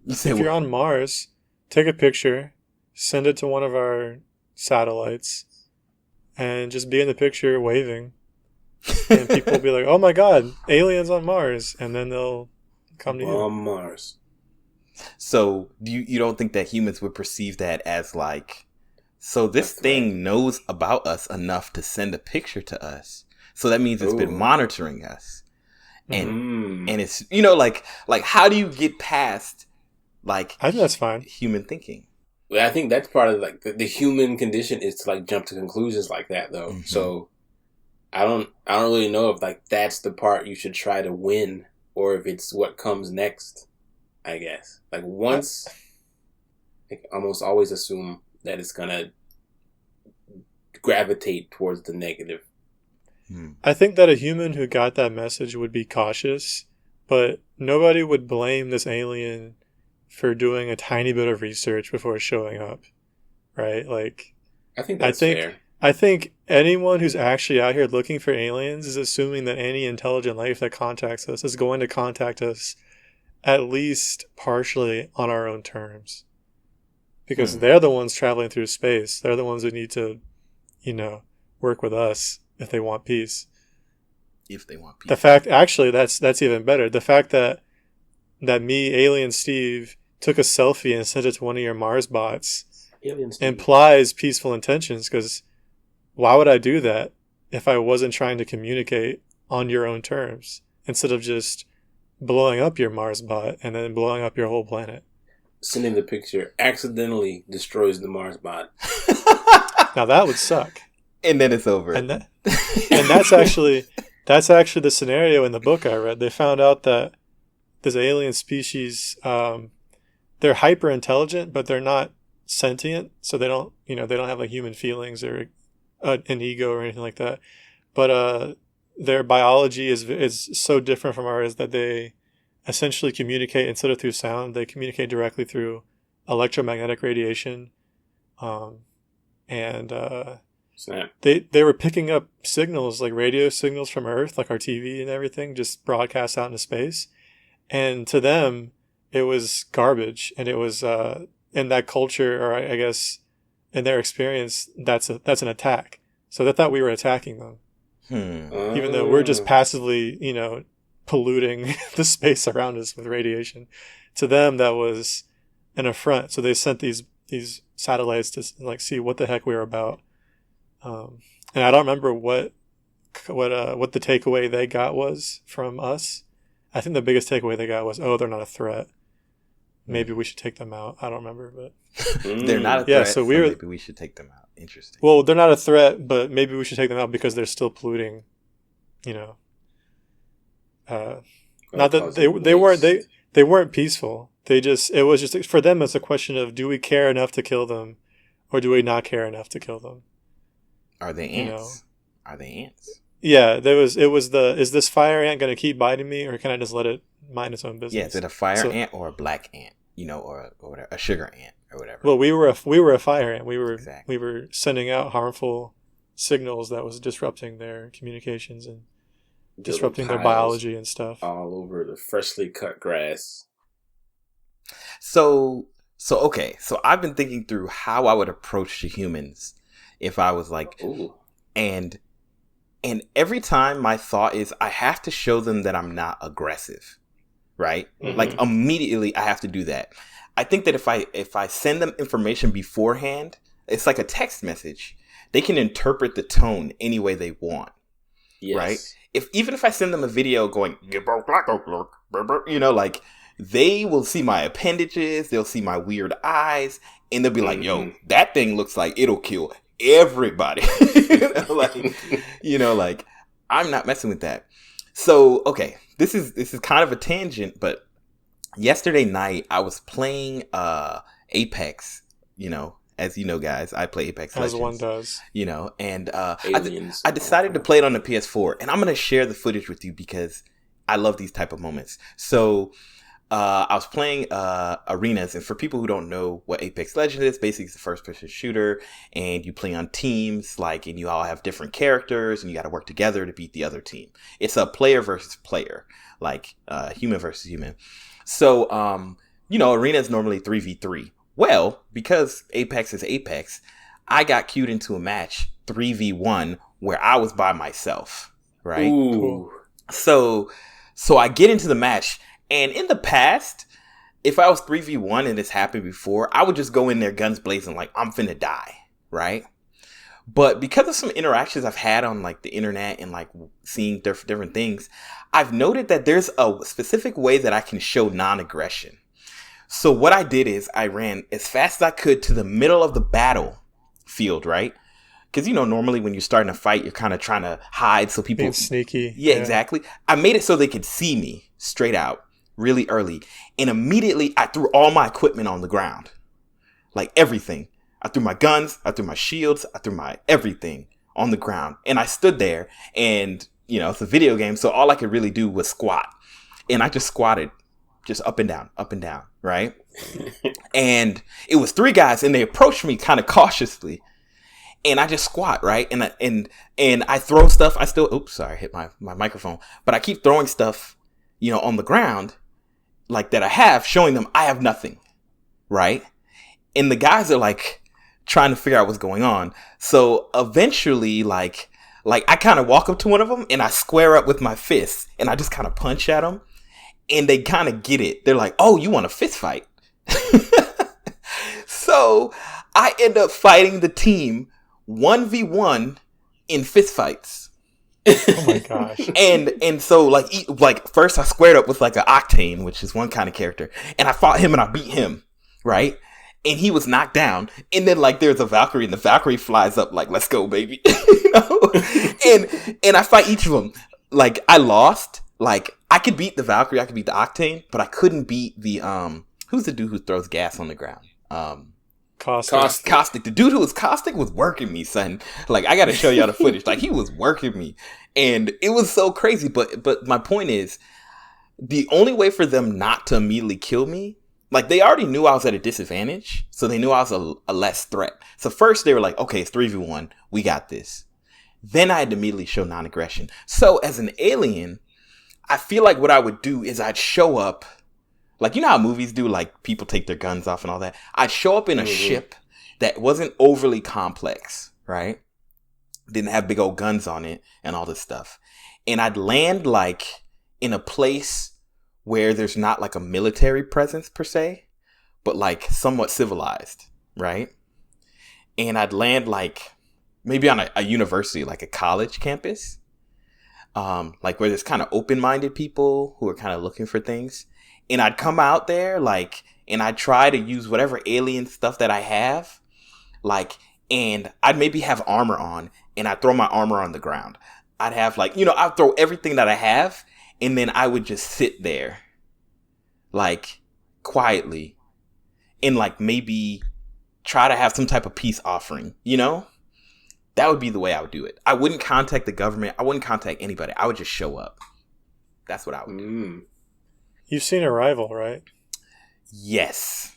If you're on Mars, take a picture. Send it to one of our satellites and just be in the picture waving. And people will be like, oh my God, aliens on Mars. And then they'll come to you.
On Mars.
So you don't think that humans would perceive that as like, so this thing knows about us enough to send a picture to us. So that means it's been monitoring us. And it's, like how do you get past, like,
I think that's fine.
Human thinking?
I think that's part of, like, the human condition is to, like, jump to conclusions like that, though. Mm-hmm. So I don't really know if, like, that's the part you should try to win, or if it's what comes next, I guess. Like, once, I almost always assume that it's gonna gravitate towards the negative.
I think that a human who got that message would be cautious, but nobody would blame this alien for doing a tiny bit of research before showing up, right? Like,
I think that's fair.
I think anyone who's actually out here looking for aliens is assuming that any intelligent life that contacts us is going to contact us at least partially on our own terms. Because they're the ones traveling through space. They're the ones who need to, work with us if they want peace.
If they want peace.
The fact, actually, that's even better. The fact that me, Alien Steve, took a selfie and sent it to one of your Mars bots implies peaceful intentions, because why would I do that if I wasn't trying to communicate on your own terms instead of just blowing up your Mars bot and then blowing up your whole planet?
Sending the picture accidentally destroys the Mars bot.
Now that would suck.
And then it's over.
And that's actually the scenario in the book I read. They found out that this alien species, they're hyper intelligent, but they're not sentient. So they don't have like human feelings or an ego or anything like that. But their biology is so different from ours that they essentially communicate, instead of through sound, they communicate directly through electromagnetic radiation. and
Snap.
they were picking up signals, like radio signals from Earth, like our TV and everything, just broadcast out into space. And to them, it was garbage, and it was in that culture, or I guess in their experience, that's an attack. So they thought we were attacking them, even though we're just passively, polluting the space around us with radiation. To them, that was an affront. So they sent these satellites to like see what the heck we were about. And I don't remember what the takeaway they got was from us. I think the biggest takeaway they got was, oh, they're not a threat. Maybe we should take them out. I don't remember, but
they're not a threat.
Yeah, so
maybe we should take them out. Interesting.
Well, they're not a threat, but maybe we should take them out because they're still polluting. Not that they weren't peaceful. It was just for them. It's a question of, do we care enough to kill them, or do we not care enough to kill them?
Are they ants? Are they ants?
Yeah, is this fire ant going to keep biting me, or can I just let it mind its own business?
Yeah, is it a fire ant or a black ant? Or whatever, a sugar ant or whatever.
Well, we were a fire ant. We were sending out harmful signals that was disrupting their communications and disrupting their biology and stuff.
All over the freshly cut grass.
So okay. So I've been thinking through how I would approach the humans if I was like,
ooh.
And every time my thought is, I have to show them that I'm not aggressive, right? Mm-hmm. Like immediately I have to do that. I think that if I send them information beforehand, it's like a text message. They can interpret the tone any way they want, right? Even if I send them a video going, like they will see my appendages, they'll see my weird eyes, and they'll be like, yo, that thing looks like it'll kill everybody. Like I'm not messing with that. So, okay, this is kind of a tangent, but yesterday night I was playing Apex, as you know, guys, I play Apex Legends.
As one does.
And I decided to play it on the PS4, and I'm going to share the footage with you because I love these type of moments. So I was playing Arenas, and for people who don't know what Apex Legends is, basically it's a first-person shooter, and you play on teams, and you all have different characters, and you got to work together to beat the other team. It's a player versus player, human versus human. So, Arena is normally 3v3. Well, because Apex is Apex, I got queued into a match 3v1 where I was by myself, right?
Ooh.
So I get into the match. And in the past, if I was 3v1 and this happened before, I would just go in there guns blazing like I'm finna die, right? But because of some interactions I've had on the internet and seeing different things, I've noted that there's a specific way that I can show non-aggression. So what I did is I ran as fast as I could to the middle of the battlefield, right? Because, normally when you're starting a fight, you're kind of trying to hide so people...
Being sneaky.
Yeah, exactly. I made it so they could see me straight out really early. And immediately I threw all my equipment on the ground. Everything. I threw my guns, I threw my shields, I threw my everything on the ground. And I stood there and, it's a video game, so all I could really do was squat. And I just squatted, just up and down, right? And it was 3 guys, and they approached me kind of cautiously. And I just squat, right? And I throw stuff. I still, oops, sorry, I hit my microphone. But I keep throwing stuff, on the ground, that I have, showing them I have nothing, right? And the guys are trying to figure out what's going on. So eventually, I kind of walk up to one of them and I square up with my fists and I just kind of punch at them, and they kind of get it. They're like, "Oh, you want a fist fight?" So I end up fighting the team 1v1 in fist fights.
Oh my gosh.
And so first I squared up with an Octane, which is one kind of character, and I fought him and I beat him, right? And he was knocked down. And then there's a Valkyrie, and the Valkyrie flies up let's go, baby. And I fight each of them. I lost. I could beat the Valkyrie, I could beat the Octane, but I couldn't beat the who's the dude who throws gas on the ground? Caustic. The dude who was Caustic was working me, son. I gotta show y'all the footage. He was working me. And it was so crazy. But my point is, the only way for them not to immediately kill me, like, they already knew I was at a disadvantage, so they knew I was a less threat. So first they were like, okay, it's 3v1, we got this. Then I had to immediately show non-aggression. So as an alien, I feel like what I would do is I'd show up, like, you know how movies do, like, people take their guns off and all that? I'd show up in a ship that wasn't overly complex, right? Didn't have big old guns on it and all this stuff. And I'd land, like, in a place where there's not, like, a military presence per se, but, like, somewhat civilized, right? And I'd land, like, maybe on a university, like a college campus, like, where there's kind of open-minded people who are kind of looking for things. And I'd come out there, like, and I'd try to use whatever alien stuff that I have, like, and I'd maybe have armor on, and I'd throw my armor on the ground. I'd have, like, you know, I'd throw everything that I have, and then I would just sit there, like, quietly, and, like, maybe try to have some type of peace offering, you know? That would be the way I would do it. I wouldn't contact the government. I wouldn't contact anybody. I would just show up. That's what I would do.
You've seen Arrival, right?
Yes.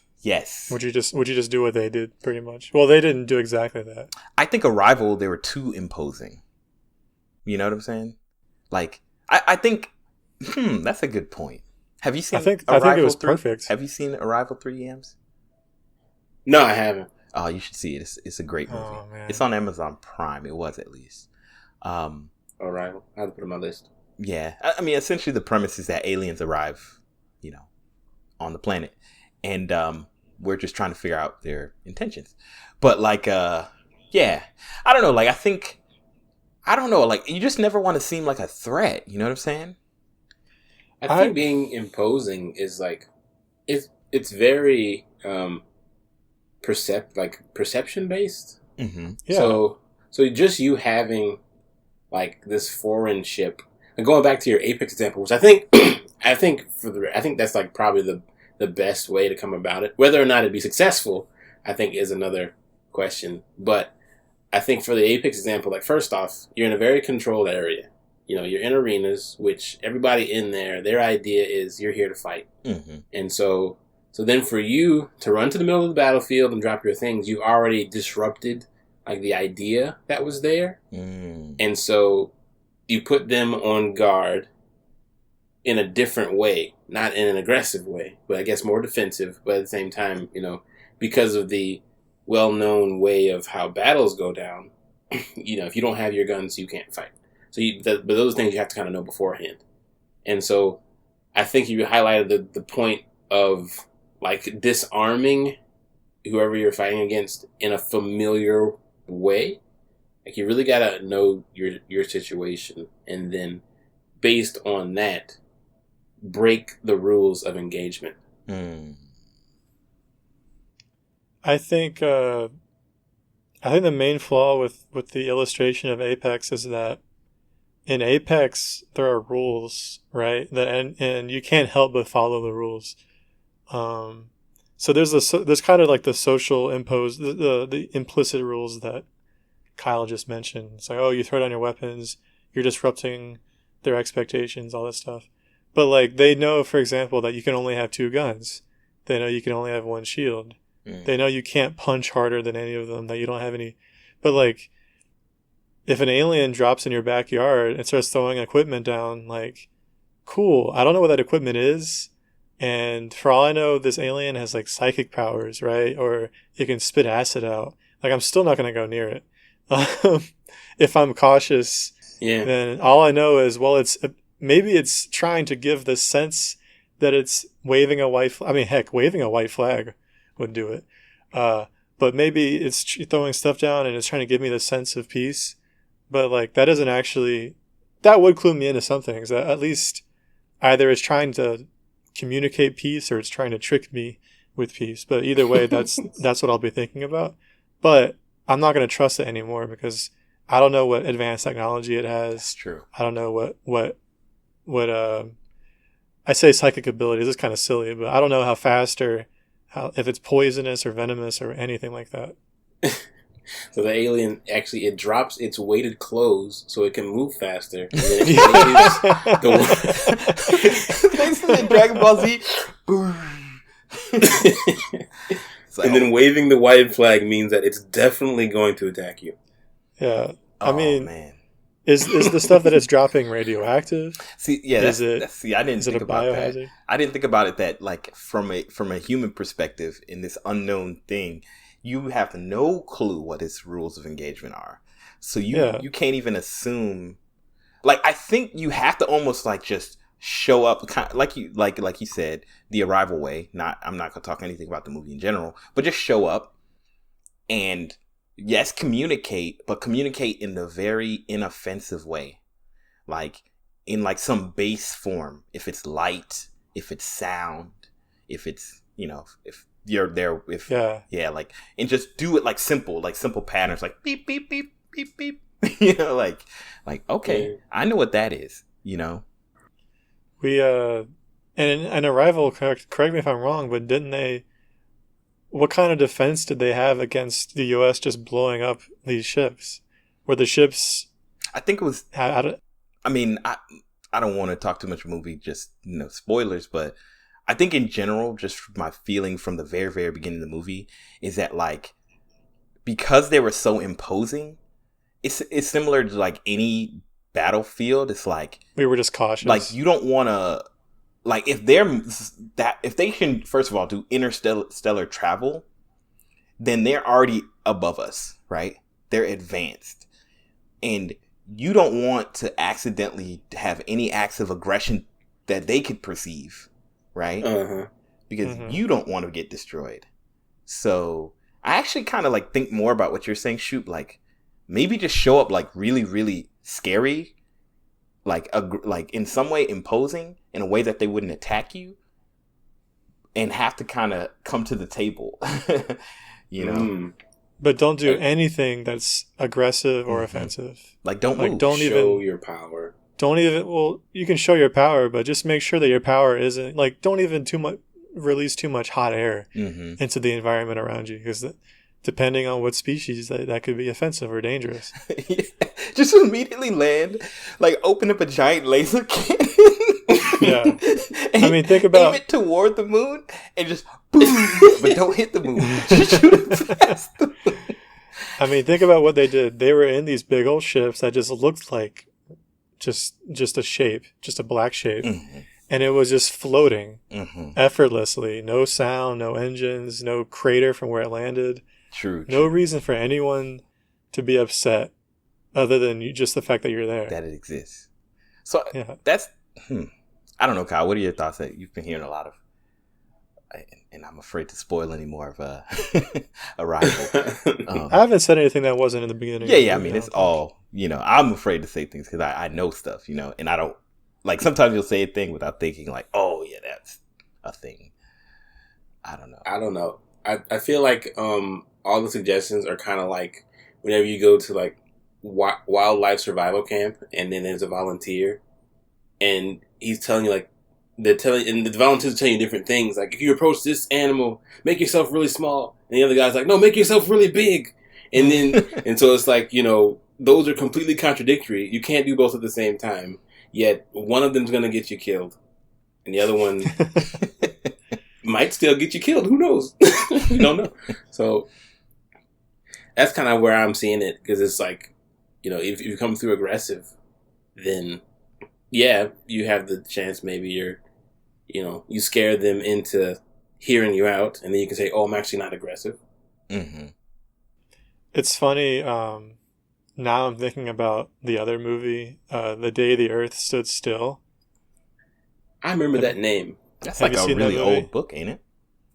Would you just do what they did, pretty much? Well, they didn't do exactly that.
I think Arrival, they were too imposing. You know what I'm saying? Like, I think, that's a good point. Have you seen Arrival? I think it was 3? Perfect. Have you seen Arrival 3EMs?
No, I haven't.
Oh, you should see it. It's a great movie.
Oh, man.
It's on Amazon Prime. It was, at least.
Arrival. I have to put it on my list.
Yeah. I mean, essentially the premise is that aliens arrive, you know, on the planet. And we're just trying to figure out their intentions. But, like, yeah. I don't know. Like, I don't know. Like, you just never want to seem like a threat. You know what I'm saying?
I think being imposing is, like, it's very perception based.
Mm-hmm.
Yeah. So just you having, like, this foreign ship, and going back to your Apex example, which I think that's, like, probably the best way to come about it. Whether or not it'd be successful, I think, is another question. But I think for the Apex example, like, first off, you're in a very controlled area. You know, you're in arenas, which everybody in there, their idea is you're here to fight.
Mm-hmm.
And so then for you to run to the middle of the battlefield and drop your things, you already disrupted, like, the idea that was there.
Mm.
And so you put them on guard in a different way, not in an aggressive way, but I guess more defensive. But at the same time, you know, because of the well-known way of how battles go down, you know, if you don't have your guns, you can't fight. So but those things you have to kind of know beforehand. And so I think you highlighted the point of, like, disarming whoever you're fighting against in a familiar way. Like, you really got to know your situation, and then based on that, break the rules of engagement.
Mm.
I think the main flaw with the illustration of Apex is that in Apex there are rules, right? And you can't help but follow the rules. So there's kind of like the social imposed, the implicit rules that Kyle just mentioned. It's like, oh, you throw down your weapons, you're disrupting their expectations, all that stuff. But, like, they know, for example, that you can only have 2 guns. They know you can only have 1 shield.
Mm.
They know you can't punch harder than any of them, that you don't have any. But, like, if an alien drops in your backyard and starts throwing equipment down, like, cool. I don't know what that equipment is. And for all I know, this alien has, like, psychic powers, right? Or it can spit acid out. Like, I'm still not going to go near it. If I'm cautious, then all I know is, well, maybe it's trying to give the sense that it's waving a white flag. I mean, heck, waving a white flag would do it. But maybe it's throwing stuff down and it's trying to give me the sense of peace. But, like, that doesn't actually... That would clue me into some things. That at least either it's trying to communicate peace or it's trying to trick me with peace. But either way, that's what I'll be thinking about. But I'm not going to trust it anymore because I don't know what advanced technology it has.
That's true.
I don't know what I say psychic abilities. It's kind of silly, but I don't know how fast or if it's poisonous or venomous or anything like that.
So the alien actually, it drops its weighted clothes so it can move faster. And then
it Dragon Ball Z. It's like,
And then waving the white flag means that it's definitely going to attack you.
Yeah. I
oh
mean,
man.
is the stuff that it's dropping radioactive?
See, yeah,
Is it
I didn't
is it
think
a
about that.
biohazard?
I didn't think about it that like from a human perspective in this unknown thing, you have no clue what its rules of engagement are. So
Yeah.
you can't even assume. Like I think you have to almost like just show up, kind like you said, the Arrival way. I'm not gonna talk anything about the movie in general, but just show up and yes, communicate, but communicate in the very inoffensive way, like in like some base form. If it's light, if it's sound, if it's if you're there, if
Yeah.
like, and just do it like simple patterns, like beep beep beep beep beep. Like okay,
Yeah.
I know what that is.
We and Arrival, correct me if I'm wrong, but didn't they? What kind of defense did they have against the U.S. just blowing up these ships? Were the ships?
I think it was.
Had,
I mean, I don't want to talk too much movie, just spoilers, but I think in general, just my feeling from the very, very beginning of the movie is that like because they were so imposing, it's similar to like any battlefield. It's like
we were just cautious.
like you don't want to like if they can first of all do interstellar travel, then they're already above us, right? They're advanced, and you don't want to accidentally have any acts of aggression that they could perceive, right? Because you don't want to get destroyed. So I actually kind of like think more about what you're saying. Shoot, like maybe just show up like really, really scary, like in some way imposing in a way that they wouldn't attack you, and have to kind of come to the table,
But don't do anything that's aggressive or offensive.
Like don't
like
move.
don't
Show
even
your power.
Don't even. Well, you can show your power, but just make sure that your power isn't like. Don't even release too much hot air into the environment around you, because depending on what species, that could be offensive or dangerous.
Yeah. Just immediately land, like open up a giant laser cannon.
Yeah. I mean, think about
aim it toward the moon and just boom, but don't hit the moon. Just shoot it past the moon.
I mean, think about what they did. They were in these big old ships that just looked like just a shape, just a black shape, and it was just floating effortlessly. No sound, no engines, no crater from where it landed.
True.
No reason for anyone to be upset, other than just the fact that you're there.
That it exists. So
yeah.
That's. I don't know, Kyle. What are your thoughts? That you've been hearing a lot of, and I'm afraid to spoil any more of Arrival.
I haven't said anything that wasn't in the beginning.
Yeah. I mean, it's all I'm afraid to say things because I know stuff, and I don't like. Sometimes you'll say a thing without thinking, like, oh yeah, that's a thing. I don't know.
I feel like all the suggestions are kind of like whenever you go to like wildlife survival camp, and then there's a volunteer, and he's telling you like and the volunteers are telling you different things. Like if you approach this animal, make yourself really small, and the other guy's like, no, make yourself really big, and then and so it's like those are completely contradictory. You can't do both at the same time. Yet one of them's gonna get you killed, and the other one might still get you killed. Who knows? You don't know. So that's kind of where I'm seeing it, because it's like, if you come through aggressive, then yeah, you have the chance. Maybe you scare them into hearing you out, and then you can say, "Oh, I'm actually not aggressive."
It's funny. Now I'm thinking about the other movie, The Day the Earth Stood Still.
I remember that name.
That's like a really old book, ain't it?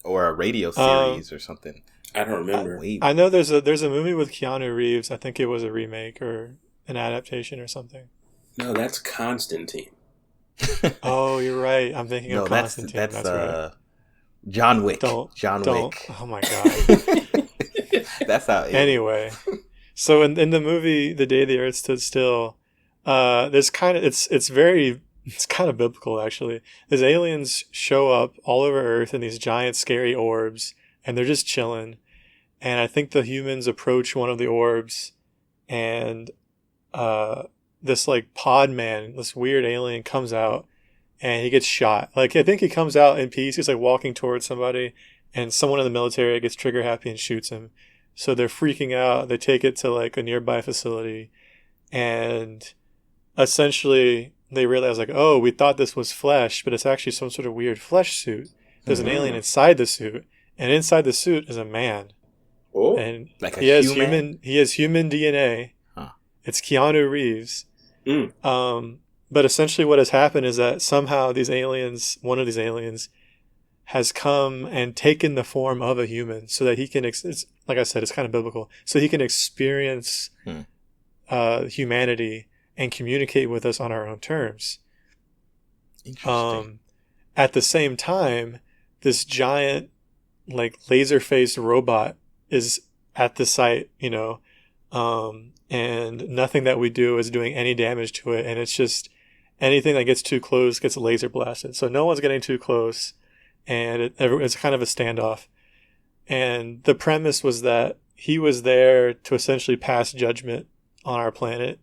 Or a radio series or something.
I don't remember.
I know there's a movie with Keanu Reeves. I think it was a remake or an adaptation or something.
No, that's Constantine.
Oh, you're right. I'm thinking of Constantine. That's right.
John Wick.
Don't.
Wick.
Oh my god.
That's how.
Anyway, so in the movie The Day the Earth Stood Still, there's kind of it's kind of biblical actually. These aliens show up all over Earth in these giant scary orbs, and they're just chilling. And I think the humans approach one of the orbs, and this like pod man, this weird alien comes out, and he gets shot. Like, I think he comes out in peace. He's like walking towards somebody, and someone in the military gets trigger happy and shoots him. So they're freaking out. They take it to like a nearby facility, and essentially they realize like, oh, we thought this was flesh, but it's actually some sort of weird flesh suit. There's an alien inside the suit, and inside the suit is a man.
Oh,
and
like
he has human DNA.
Huh.
It's Keanu Reeves.
Mm.
But essentially what has happened is that somehow these aliens, one of these aliens, has come and taken the form of a human so that he can, it's, like I said, it's kind of biblical, so he can experience humanity and communicate with us on our own terms.
Interesting.
At the same time, this giant, like, laser-faced robot is at the site, and nothing that we do is doing any damage to it, and it's just anything that gets too close gets laser blasted. So no one's getting too close, and it's kind of a standoff. And the premise was that he was there to essentially pass judgment on our planet.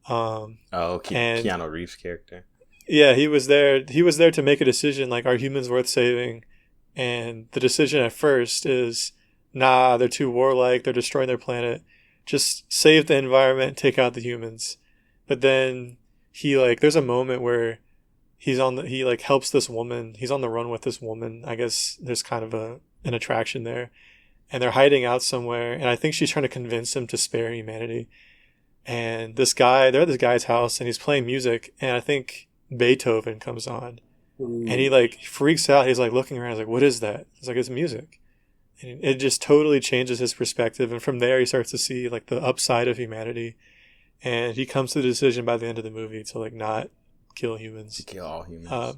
Keanu Reeves' character.
Yeah, he was there. He was there to make a decision, like, are humans worth saving? And the decision at first is, nah, they're too warlike. They're destroying their planet. Just save the environment, take out the humans. But then there's a moment where he helps this woman. He's on the run with this woman. I guess there's kind of an attraction there, and they're hiding out somewhere. And I think she's trying to convince him to spare humanity. And they're at this guy's house, and he's playing music. And I think Beethoven comes on, and he like freaks out. He's like looking around. He's like, "What is that?" It's like, "It's music." And it just totally changes his perspective. And from there, he starts to see like the upside of humanity. And he comes to the decision by the end of the movie to like not kill humans.
To kill all humans.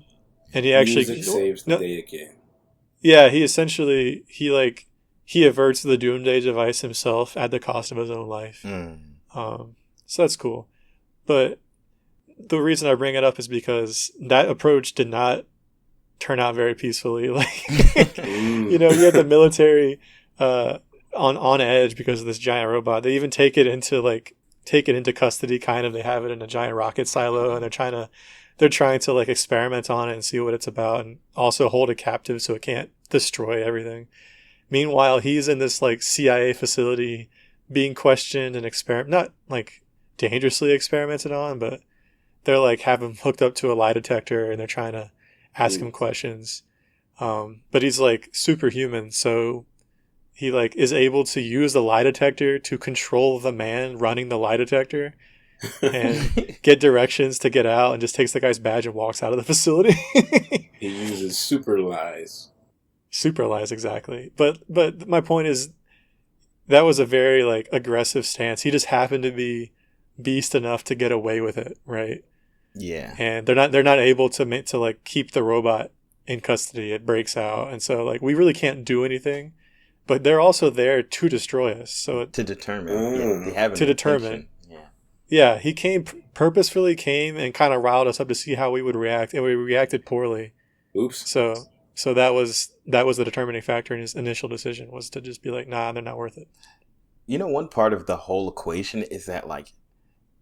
And he actually
music saves the day again.
Yeah, he essentially he averts the doomsday device himself at the cost of his own life. So that's cool. But the reason I bring it up is because that approach did not turn out very peacefully. Like, you had the military on edge because of this giant robot. They even take it into custody, kind of. They have it in a giant rocket silo, and they're trying to like experiment on it and see what it's about, and also hold it captive so it can't destroy everything. Meanwhile, he's in this like CIA facility being questioned and not like dangerously experimented on, but they're like have him hooked up to a lie detector, and they're trying to ask him questions. But he's like superhuman, so he like is able to use the lie detector to control the man running the lie detector and get directions to get out, and just takes the guy's badge and walks out of the facility.
He uses super lies.
Super lies, exactly. But my point is that was a very like aggressive stance. He just happened to be beast enough to get away with it, right?
Yeah.
And they're not able to like keep the robot in custody. It breaks out, and so like we really can't do anything. But they're also there to destroy us. So
to determine, they have
to determine. Yeah, he purposefully came and kind of riled us up to see how we would react, and we reacted poorly.
Oops.
So that was the determining factor in his initial decision, was to just be like, nah, they're not worth it.
One part of the whole equation is that like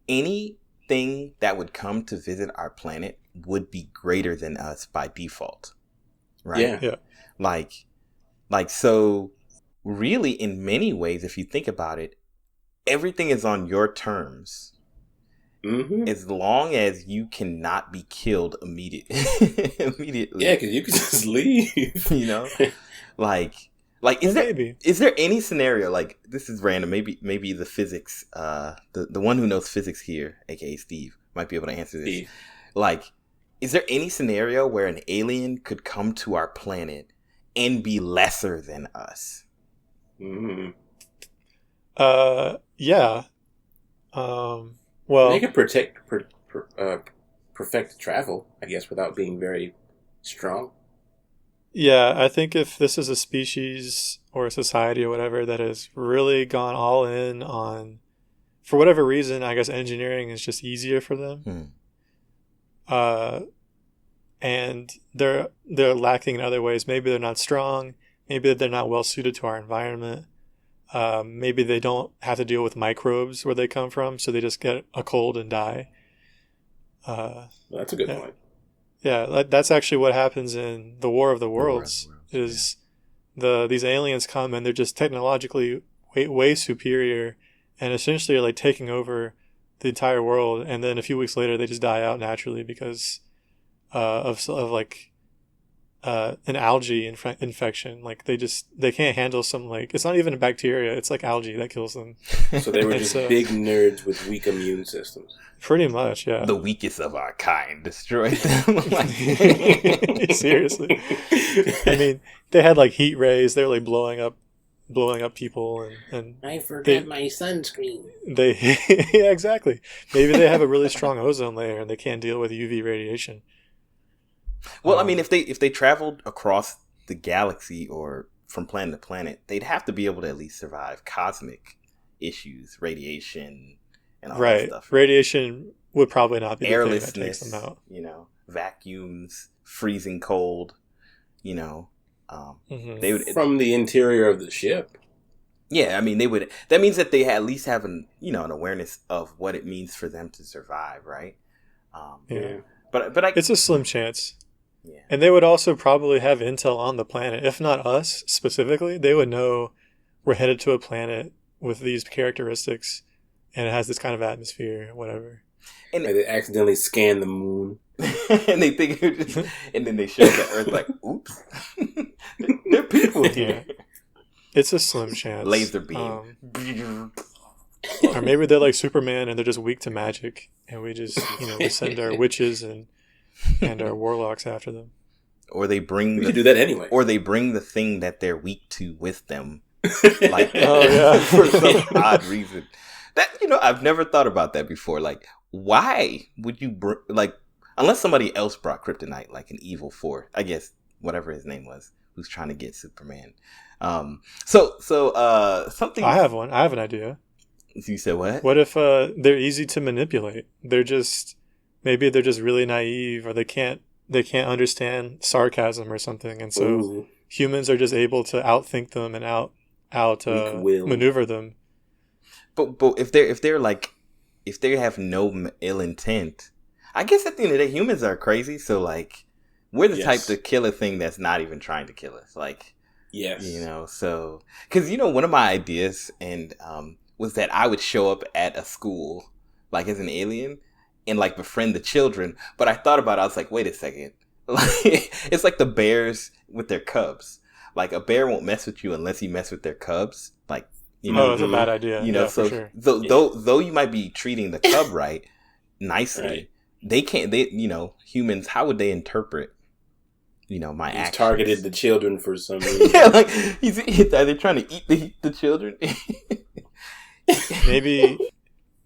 anything that would come to visit our planet would be greater than us by default, right?
Yeah.
Like so. Really, in many ways, if you think about it, everything is on your terms.
Mm-hmm.
As long as you cannot be killed immediately.
Yeah, because you can just leave.
Is there any scenario, like, this is random, maybe the physics, the one who knows physics here, aka Steve, might be able to answer this.
Steve.
Like, is there any scenario where an alien could come to our planet and be lesser than us?
Mm-hmm.
Yeah. Well,
they could perfect travel, I guess, without being very strong.
Yeah, I think if this is a species or a society or whatever that has really gone all in on, for whatever reason, I guess engineering is just easier for them. And they're lacking in other ways. Maybe they're not strong. Maybe they're not well suited to our environment. Maybe they don't have to deal with microbes where they come from, so they just get a cold and die.
That's a good point.
Yeah, that's actually what happens in the War of the
The War of the
Worlds.
Worlds,
Is these aliens come and they're just technologically way superior, and essentially are like taking over the entire world. And then a few weeks later, they just die out naturally because of like an algae infection. Like they can't handle some, like, it's not even a bacteria, it's like algae that kills them.
So they were
And
just
so
big nerds with weak immune systems.
pretty much, yeah.
The weakest of our kind destroyed them.
Seriously. I mean, they had like heat rays. They were like blowing up people, and
I forgot my sunscreen.
they yeah, exactly. Maybe they have a really strong ozone layer and they can't deal with UV radiation.
Well, I mean, if they traveled across the galaxy or from planet to planet, they'd have to be able to at least survive cosmic issues, radiation, and all that
Right.
stuff.
Radiation would probably not be the thing that takes
Airlessness,
them out.
vacuums, freezing cold,
Mhm.
they would.
From the interior of the ship.
Yeah, I mean, they would. That means that they at least have an awareness of what it means for them to survive, right?
Yeah.
But
It's a slim chance.
yeah.
And they would also probably have intel on the planet. If not us specifically, they would know we're headed to a planet with these characteristics and it has this kind of atmosphere, whatever.
And they accidentally scan the moon.
and they think, and then they show the Earth like, oops, there are people here.
It's a slim chance.
Laser beam.
Or maybe they're like Superman and they're just weak to magic, and we just we send our witches and our warlocks after them.
Or they bring
We could do that anyway.
Or they bring the thing that they're weak to with them, like
Oh, yeah.
for some odd reason. That I've never thought about that before. Like, why would you unless somebody else brought kryptonite, like an evil force, I guess, whatever his name was, who's trying to get Superman. So something.
I have one. I have an idea.
You said what?
What if they're easy to manipulate? Maybe they're just really naive, or they can't understand sarcasm or something, and so
Ooh.
humans are just able to outthink them and out maneuver them.
But if they have no ill intent, I guess at the end of the day, humans are crazy. So like, we're the type to kill a thing that's not even trying to kill us. Like,
yes,
so because one of my ideas was that I would show up at a school like as an alien and like befriend the children. But I thought about it. I was like, wait a second. Like, it's like the bears with their cubs. Like, a bear won't mess with you unless you mess with their cubs. Like,
It's a bad idea.
so
for sure.
though you might be treating the cub nicely, they can't. Humans. How would they interpret? My
he's
actions?
targeted the children for some reason.
Yeah, like he's either trying to eat the children.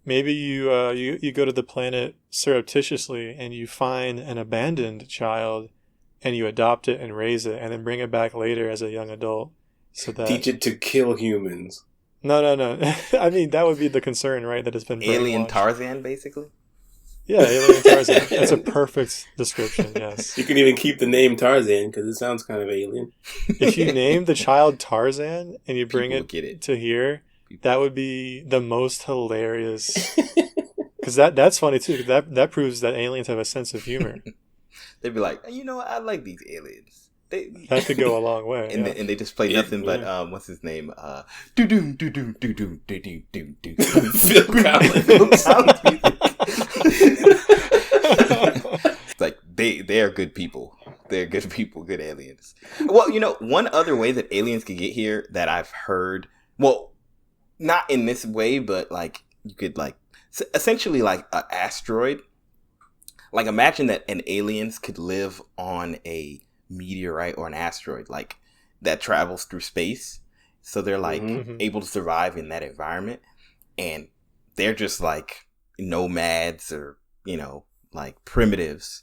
Maybe you go to the planet surreptitiously and you find an abandoned child and you adopt it and raise it and then bring it back later as a young adult, so that
Teach it to kill humans.
No. I mean, that would be the concern, right? That it's been
Alien
brainwashed.
Tarzan, basically.
Yeah, Alien Tarzan. That's a perfect description. Yes.
You can even keep the name Tarzan because it sounds kind of alien.
If you name the child Tarzan and you bring
People get
it to here, that would be the most hilarious. Because that's funny too. That proves that aliens have a sense of humor.
They'd be like, I like these aliens.
That could go a long way.
And they just play nothing but what's his name?
Phil
Collins. It's like they are good people. They're good people, good aliens. Well, one other way that aliens could get here that I've heard, well, not in this way, but like you could like essentially like an asteroid. Like, imagine that aliens could live on a meteorite or an asteroid like that travels through space, so they're like able to survive in that environment, and they're just like nomads or like primitives,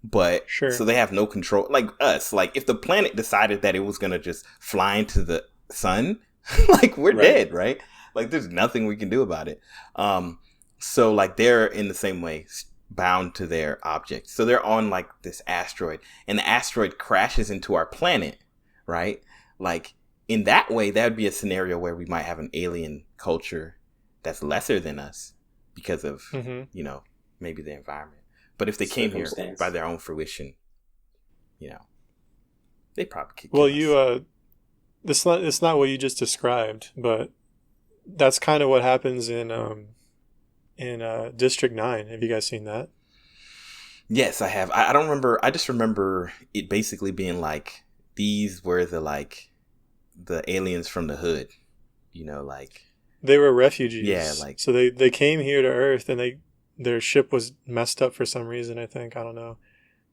but so they have no control like us. Like, if the planet decided that it was gonna just fly into the sun, like, we're dead, right? Like, there's nothing we can do about it. So like, they're in the same way bound to their object. So they're on like this asteroid, and the asteroid crashes into our planet, right? Like, in that way, that would be a scenario where we might have an alien culture that's lesser than us because of maybe the environment. But if they came here
Circumstance.
by their own fruition, you know, they probably could.
Well,
kill us.
it's not what you just described, but that's kind of what happens in District 9. Have you guys seen that?
Yes, I have. I don't remember. I just remember it basically being like, these were the aliens from the hood, you know, like.
They were refugees.
Yeah, like.
So they came here to Earth, and their ship was messed up for some reason, I think. I don't know.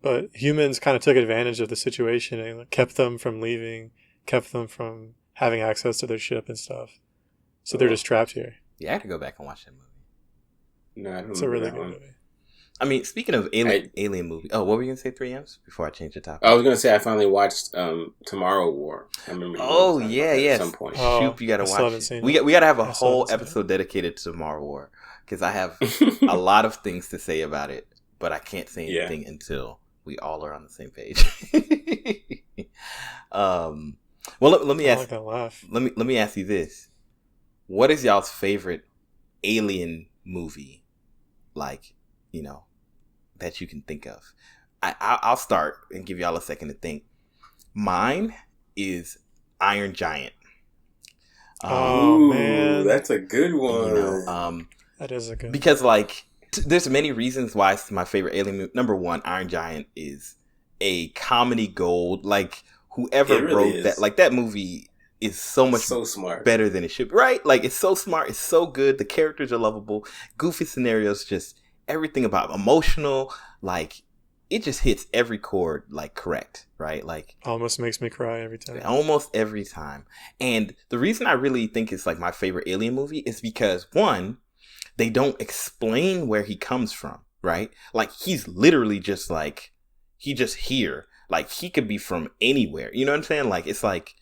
But humans kind of took advantage of the situation and kept them from leaving, kept them from having access to their ship and stuff. So they're just trapped here.
Yeah, I have to go back and watch that movie.
No, I don't
It's a really
that
good
one.
movie.
I mean, speaking of alien movie. Oh, what were you going to say, 3Ms? Before I change the topic.
I was gonna say I finally watched Tomorrow War. I remember.
Oh,
you
yeah,
at
yes.
some point.
Oh,
Shoot, you got to
I still
watch
haven't
it.
seen
We
it.
got to have a
I still
whole
haven't seen
episode dedicated to Tomorrow War. Because I have a lot of things to say about it. But I can't say anything until we all are on the same page. Well, let me
I
ask.
like that laugh.
Let me ask you this: what is y'all's favorite alien movie? Like, you know, that you can think of. I'll start and give y'all a second to think. Mine is Iron Giant.
Oh, man.
That's a good one.
You know,
That is a good
because like there's many reasons why it's my favorite alien movie. Number one, Iron Giant is a comedy gold. Like, whoever
It really
wrote
is.
that, like, that movie is so much
so smart.
better than it should be, right? Like, it's so smart, it's so good, the characters are lovable, goofy scenarios, just everything about emotional, like, it just hits every chord, like, correct, right? Like,
Almost makes me cry every time.
almost every time. And the reason I really think it's like my favorite alien movie is because, one, they don't explain where he comes from, right? Like, he's literally just like, he just here. Like, he could be from anywhere. You know what I'm saying? Like, it's like,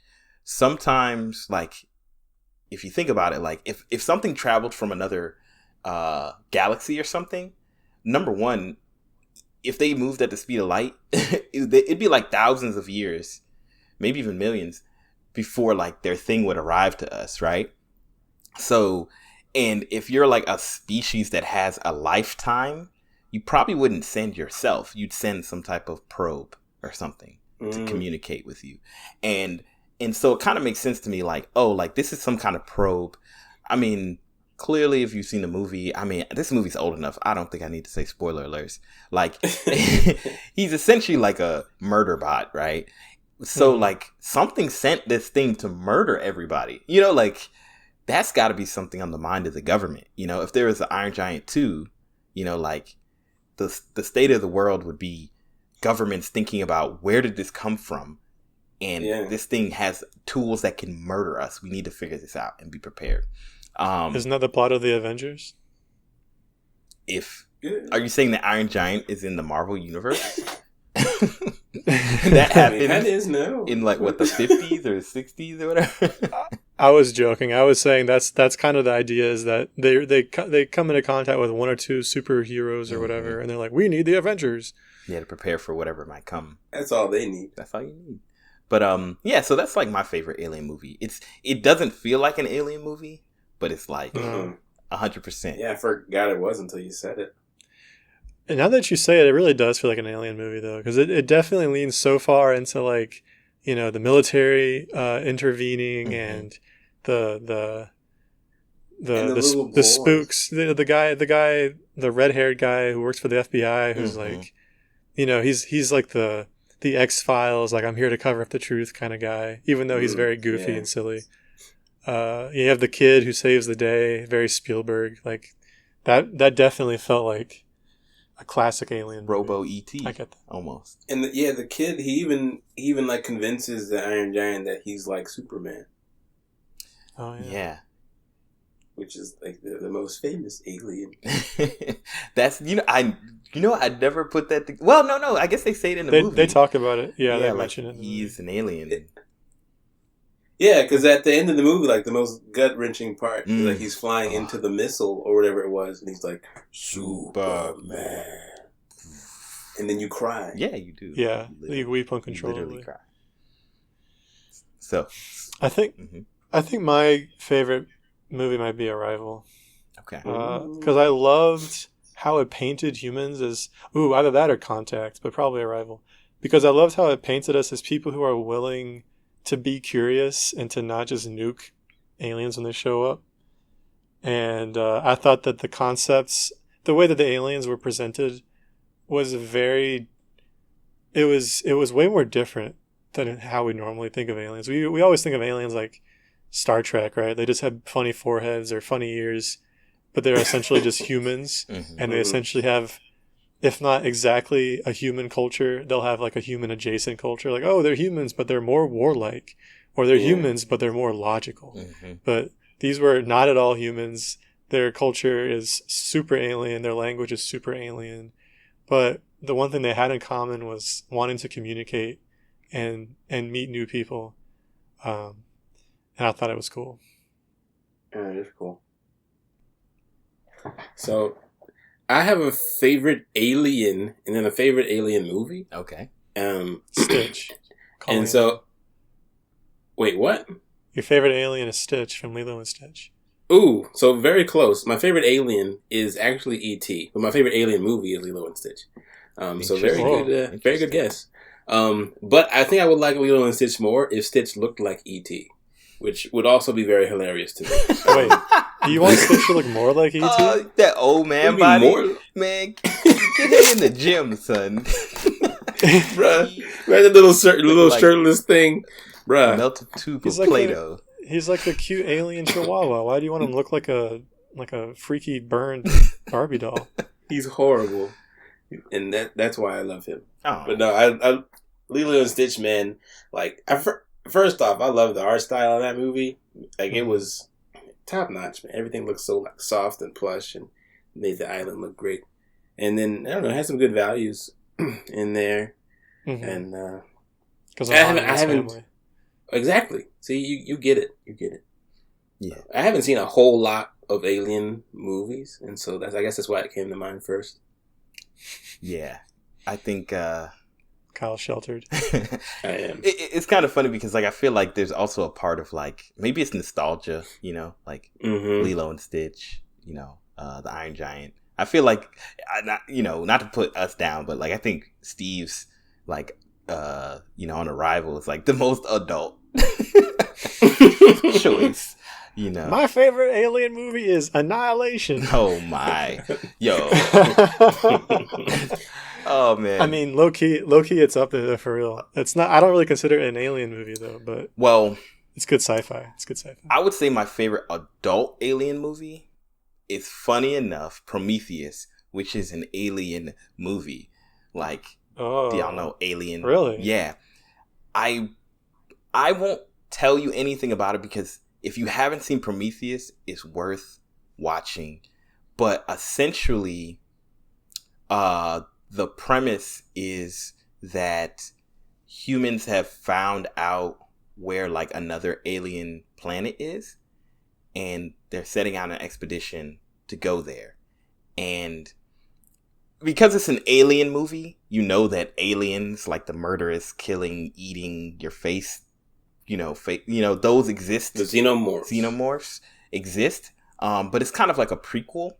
sometimes, like, if you think about it, like, if something traveled from another galaxy or something, number one, if they moved at the speed of light, it'd be like thousands of years, maybe even millions, before like their thing would arrive to us, right? So, and if you're like a species that has a lifetime, you probably wouldn't send yourself. You'd send some type of probe or something to communicate with you. And so it kind of makes sense to me, like, oh, like, this is some kind of probe. I mean, clearly, if you've seen the movie, I mean, this movie's old enough. I don't think I need to say spoiler alerts. Like, he's essentially like a murder bot, right? So, like, something sent this thing to murder everybody. You know, like, that's got to be something on the mind of the government. You know, if there was an Iron Giant 2, you know, like, the state of the world would be governments thinking about, where did this come from? And this thing has tools that can murder us. We need to figure this out and be prepared.
Isn't that the plot of the Avengers?
Are you saying that Iron Giant is in the Marvel universe? That happened in like what, the 50s or 60s or whatever?
I was joking. I was saying that's kind of the idea, is that they come into contact with one or two superheroes or whatever, and they're like, we need the Avengers.
Yeah, to prepare for whatever might come.
That's all they need.
That's all you need. But yeah, so that's like my favorite alien movie. It doesn't feel like an alien movie, but it's like 100%.
Yeah, I forgot it was until you said it.
And now that you say it, it really does feel like an alien movie, though, because it definitely leans so far into, like, you know, the military intervening and the spooks, the red-haired guy who works for the FBI, who's like, you know, he's like the X-Files, like, I'm here to cover up the truth kind of guy, even though he's very goofy and silly. You have the kid who saves the day, very Spielberg. Like, that definitely felt like a classic alien movie.
Robo E.T.
I get that.
Almost.
And the kid, he even like convinces the Iron Giant that he's like Superman.
Oh yeah.
Yeah.
Which is like the most famous alien.
That's I never put that. Well, no. I guess they say it in the movie.
They talk about it. Yeah, they
like,
mention it.
He's an alien.
Yeah, because at the end of the movie, like, the most gut-wrenching part, is like, he's flying into the missile or whatever it was, and he's like, Superman. And then you cry.
Yeah, you do.
Yeah, you weep uncontrollably.
You literally cry. So,
I think my favorite movie might be Arrival.
Okay.
Because I loved how it painted humans as, either that or Contact, but probably Arrival. Because I loved how it painted us as people who are willing to be curious and to not just nuke aliens when they show up. And I thought that the concepts, the way that the aliens were presented was it was way more different than how we normally think of aliens. We always think of aliens like Star Trek, right? They just have funny foreheads or funny ears, but they're essentially just humans. And they essentially have, if not exactly a human culture, they'll have like a human adjacent culture. Like, oh, they're humans, but they're more warlike. Or they're humans, but they're more logical. But these were not at all humans. Their culture is super alien. Their language is super alien. But the one thing they had in common was wanting to communicate and meet new people. And I thought it was cool.
Yeah, it is cool. So, I have a favorite alien and then a favorite alien movie.
Okay.
Stitch.
And so, wait, what?
Your favorite alien is Stitch from Lilo and Stitch.
Ooh, so very close. My favorite alien is actually E.T., but my favorite alien movie is Lilo and Stitch. So very good guess. But I think I would like Lilo and Stitch more if Stitch looked like E.T., which would also be very hilarious to me.
Wait, do you want Stitch to look more like E.T.?
That old man body, man. Get him in the gym, son.
Bruh, the little shirtless thing, bruh.
Melted tube of Play-Doh.
He's like a cute alien chihuahua. Why do you want him to look like a freaky burned Barbie doll?
He's horrible, and that's why I love him.
Oh.
But no, I Lilo and Stitch, man. Like, first off, I love the art style of that movie. Like, it was top notch, man. Everything looked so like soft and plush, and made the island look great. And then I don't know, it had some good values in there, and
because
I haven't. Family. Exactly. See, you get it. You get it.
Yeah.
I haven't seen a whole lot of alien movies, and so I guess that's why it came to mind first.
Yeah. I think
Kyle's sheltered.
I am.
It's kind of funny because like I feel like there's also a part of like maybe it's nostalgia, like Lilo and Stitch, the Iron Giant. I feel like not to put us down, but like I think Steve's like on Arrival is like the most adult choice.
My favorite alien movie is Annihilation.
Oh my, yo. Oh man.
I mean, low key, it's up there for real. It's not. I don't really consider it an alien movie though, but it's good sci-fi.
I would say my favorite adult alien movie is, funny enough, Prometheus, which is an alien movie. Like, do y'all know Alien?
Really?
Yeah. I won't tell you anything about it because if you haven't seen Prometheus, it's worth watching. But essentially, the premise is that humans have found out where like another alien planet is, and they're setting out an expedition to go there. And because it's an alien movie, that aliens, like the murderous, killing, eating your face, those exist.
The
xenomorphs exist. But it's kind of like a prequel.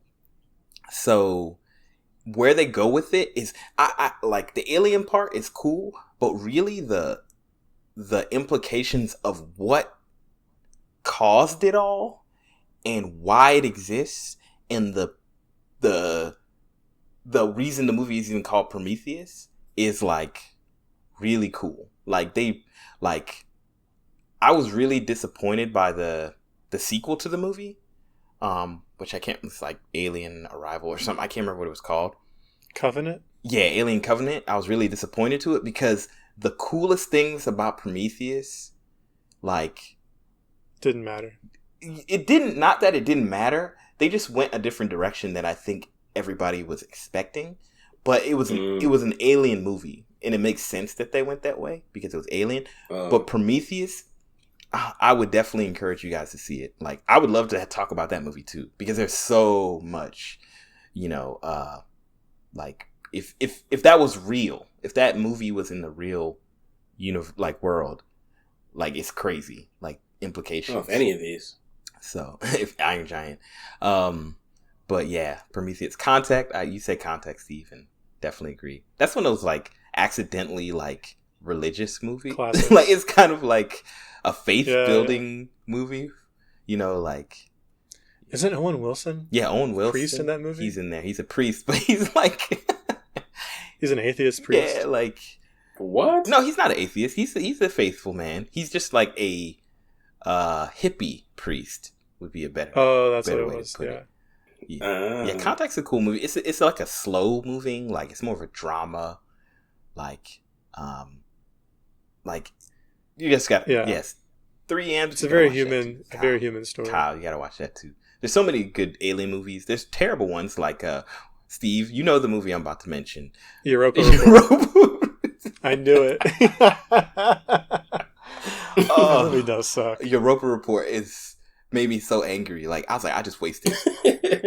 So where they go with it is, I like the alien part is cool, but really the implications of what caused it all and why it exists, and the reason the movie is even called Prometheus is like really cool. I was really disappointed by the sequel to the movie, which it's like Alien Arrival or something. I can't remember what it was called.
Covenant? Yeah,
Alien Covenant. I was really disappointed to it because the coolest things about Prometheus,
didn't matter.
It didn't, not that it didn't matter. They just went a different direction than I think everybody was expecting. But it was an alien movie, and it makes sense that they went that way because it was alien. But Prometheus, I would definitely encourage you guys to see it. I would love to talk about that movie too, because there's so much, if that was real, if that movie was in the real, world, it's crazy, implications.
If any of these.
So, if Iron Giant, But yeah, Prometheus. Contact. You said Contact, Steve, and definitely agree. That's one of those like accidentally like religious movies. Like it's kind of like a faith building movie. You know, like.
Isn't Owen Wilson?
Yeah, Owen Wilson.
Priest in that movie?
He's in there. He's a priest, but he's like.
He's an atheist priest.
Yeah, like.
What?
No, he's not an atheist. He's a faithful man. He's just like a hippie priest would be a better.
Oh, that's
better
what it was. Yeah.
Yeah, Contact's a cool movie. It's like a slow moving, like it's more of a drama, like you just got 3 amps.
It's a very human story.
Kyle, you gotta watch that too. There's so many good alien movies. There's terrible ones like Steve. You know the movie I'm about to mention.
Europa Report. I knew it. That movie does suck.
Europa Report made me so angry. Like I was like, I just wasted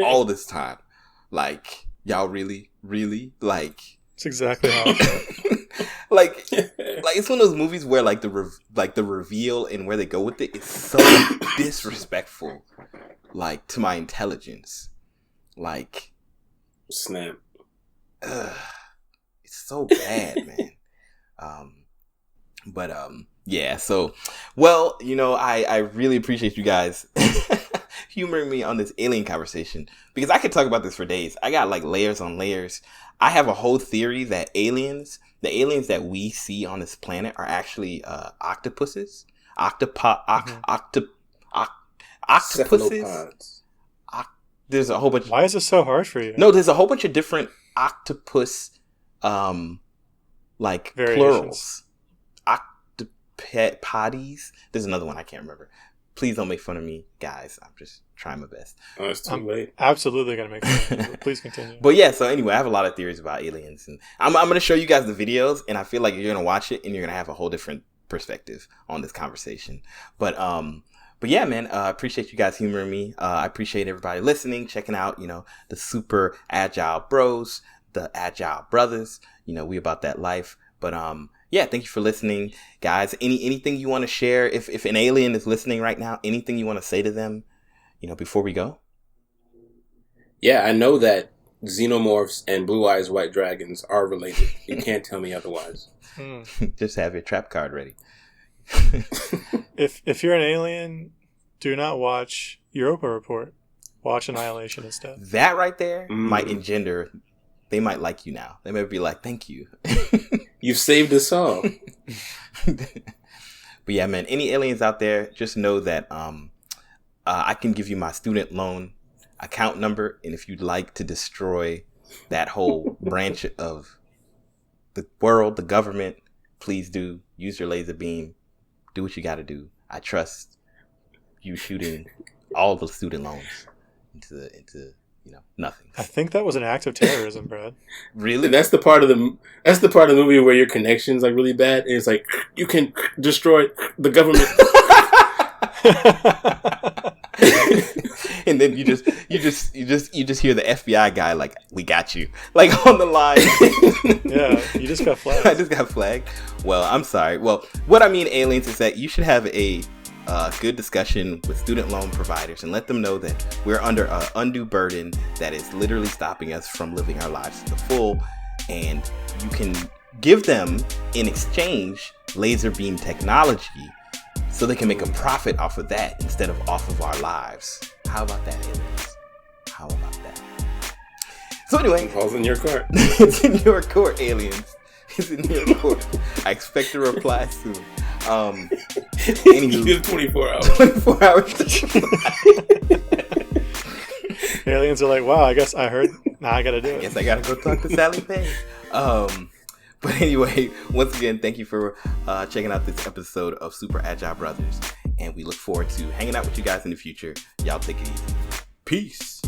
all this time. Like y'all really, like.
It's exactly how.
like it's one of those movies where like the reveal and where they go with it is so disrespectful, like to my intelligence. Like,
snap.
It's so bad, man. Yeah. So, well, you know, I really appreciate you guys humoring me on this alien conversation because I could talk about this for days. I got like layers on layers. I have a whole theory that the aliens that we see on this planet are actually octopuses. Octopuses. There's a whole bunch.
Why is it so hard for you?
No, there's a whole bunch of different octopus, like plurals. Octopodies. There's another one I can't remember. Please don't make fun of me, guys. I'm just trying my best.
Oh, it's too late.
Absolutely gonna make fun of you. Please continue.
But yeah, so anyway, I have a lot of theories about aliens, and I'm gonna show you guys the videos, and I feel like you're gonna watch it, and you're gonna have a whole different perspective on this conversation. But yeah, man, I appreciate you guys humoring me. I appreciate everybody listening, checking out, you know, the Super Agile Bros, the Agile Brothers. You know, we about that life. But yeah, thank you for listening, guys. Anything you want to share? If an alien is listening right now, anything you want to say to them, you know, before we go?
Yeah, I know that xenomorphs and blue eyes white dragons are related. You can't tell me otherwise.
Just have your trap card ready.
If you're an alien, do not watch Europa Report. Watch Annihilation instead.
That right there might engender. They might like you now. They might be like, "Thank you."
You've saved us all.
But yeah, man, any aliens out there, just know that I can give you my student loan account number, and if you'd like to destroy that whole branch of the world, the government, please do. Use your laser beam. Do what you got to do. I trust you shooting all the student loans into you know, nothing.
I think that was an act of terrorism, Brad.
Really?
And that's the part of the movie where your connection's like really bad, and it's like you can destroy the government.
And then you just hear the FBI guy like, "We got you," like on the line.
Yeah, you just got flagged.
I just got flagged. Well, I'm sorry. Well, what I mean, aliens, is that you should have a good discussion with student loan providers and let them know that we're under an undue burden that is literally stopping us from living our lives to the full, and you can give them in exchange laser beam technology so they can make a profit off of that instead of off of our lives. How about that, aliens? How about that? So anyway,
it falls in your court.
It's in your court, aliens. It's in your court. I expect a reply soon. Anywho,
you have 24 hours.
24 hours to
Aliens are like, wow, I guess I heard. Now I gotta do it.
I guess I gotta go talk to Sally Payne. But anyway, once again, thank you for checking out this episode of Super Agile Brothers. And we look forward to hanging out with you guys in the future. Y'all take it easy. Peace.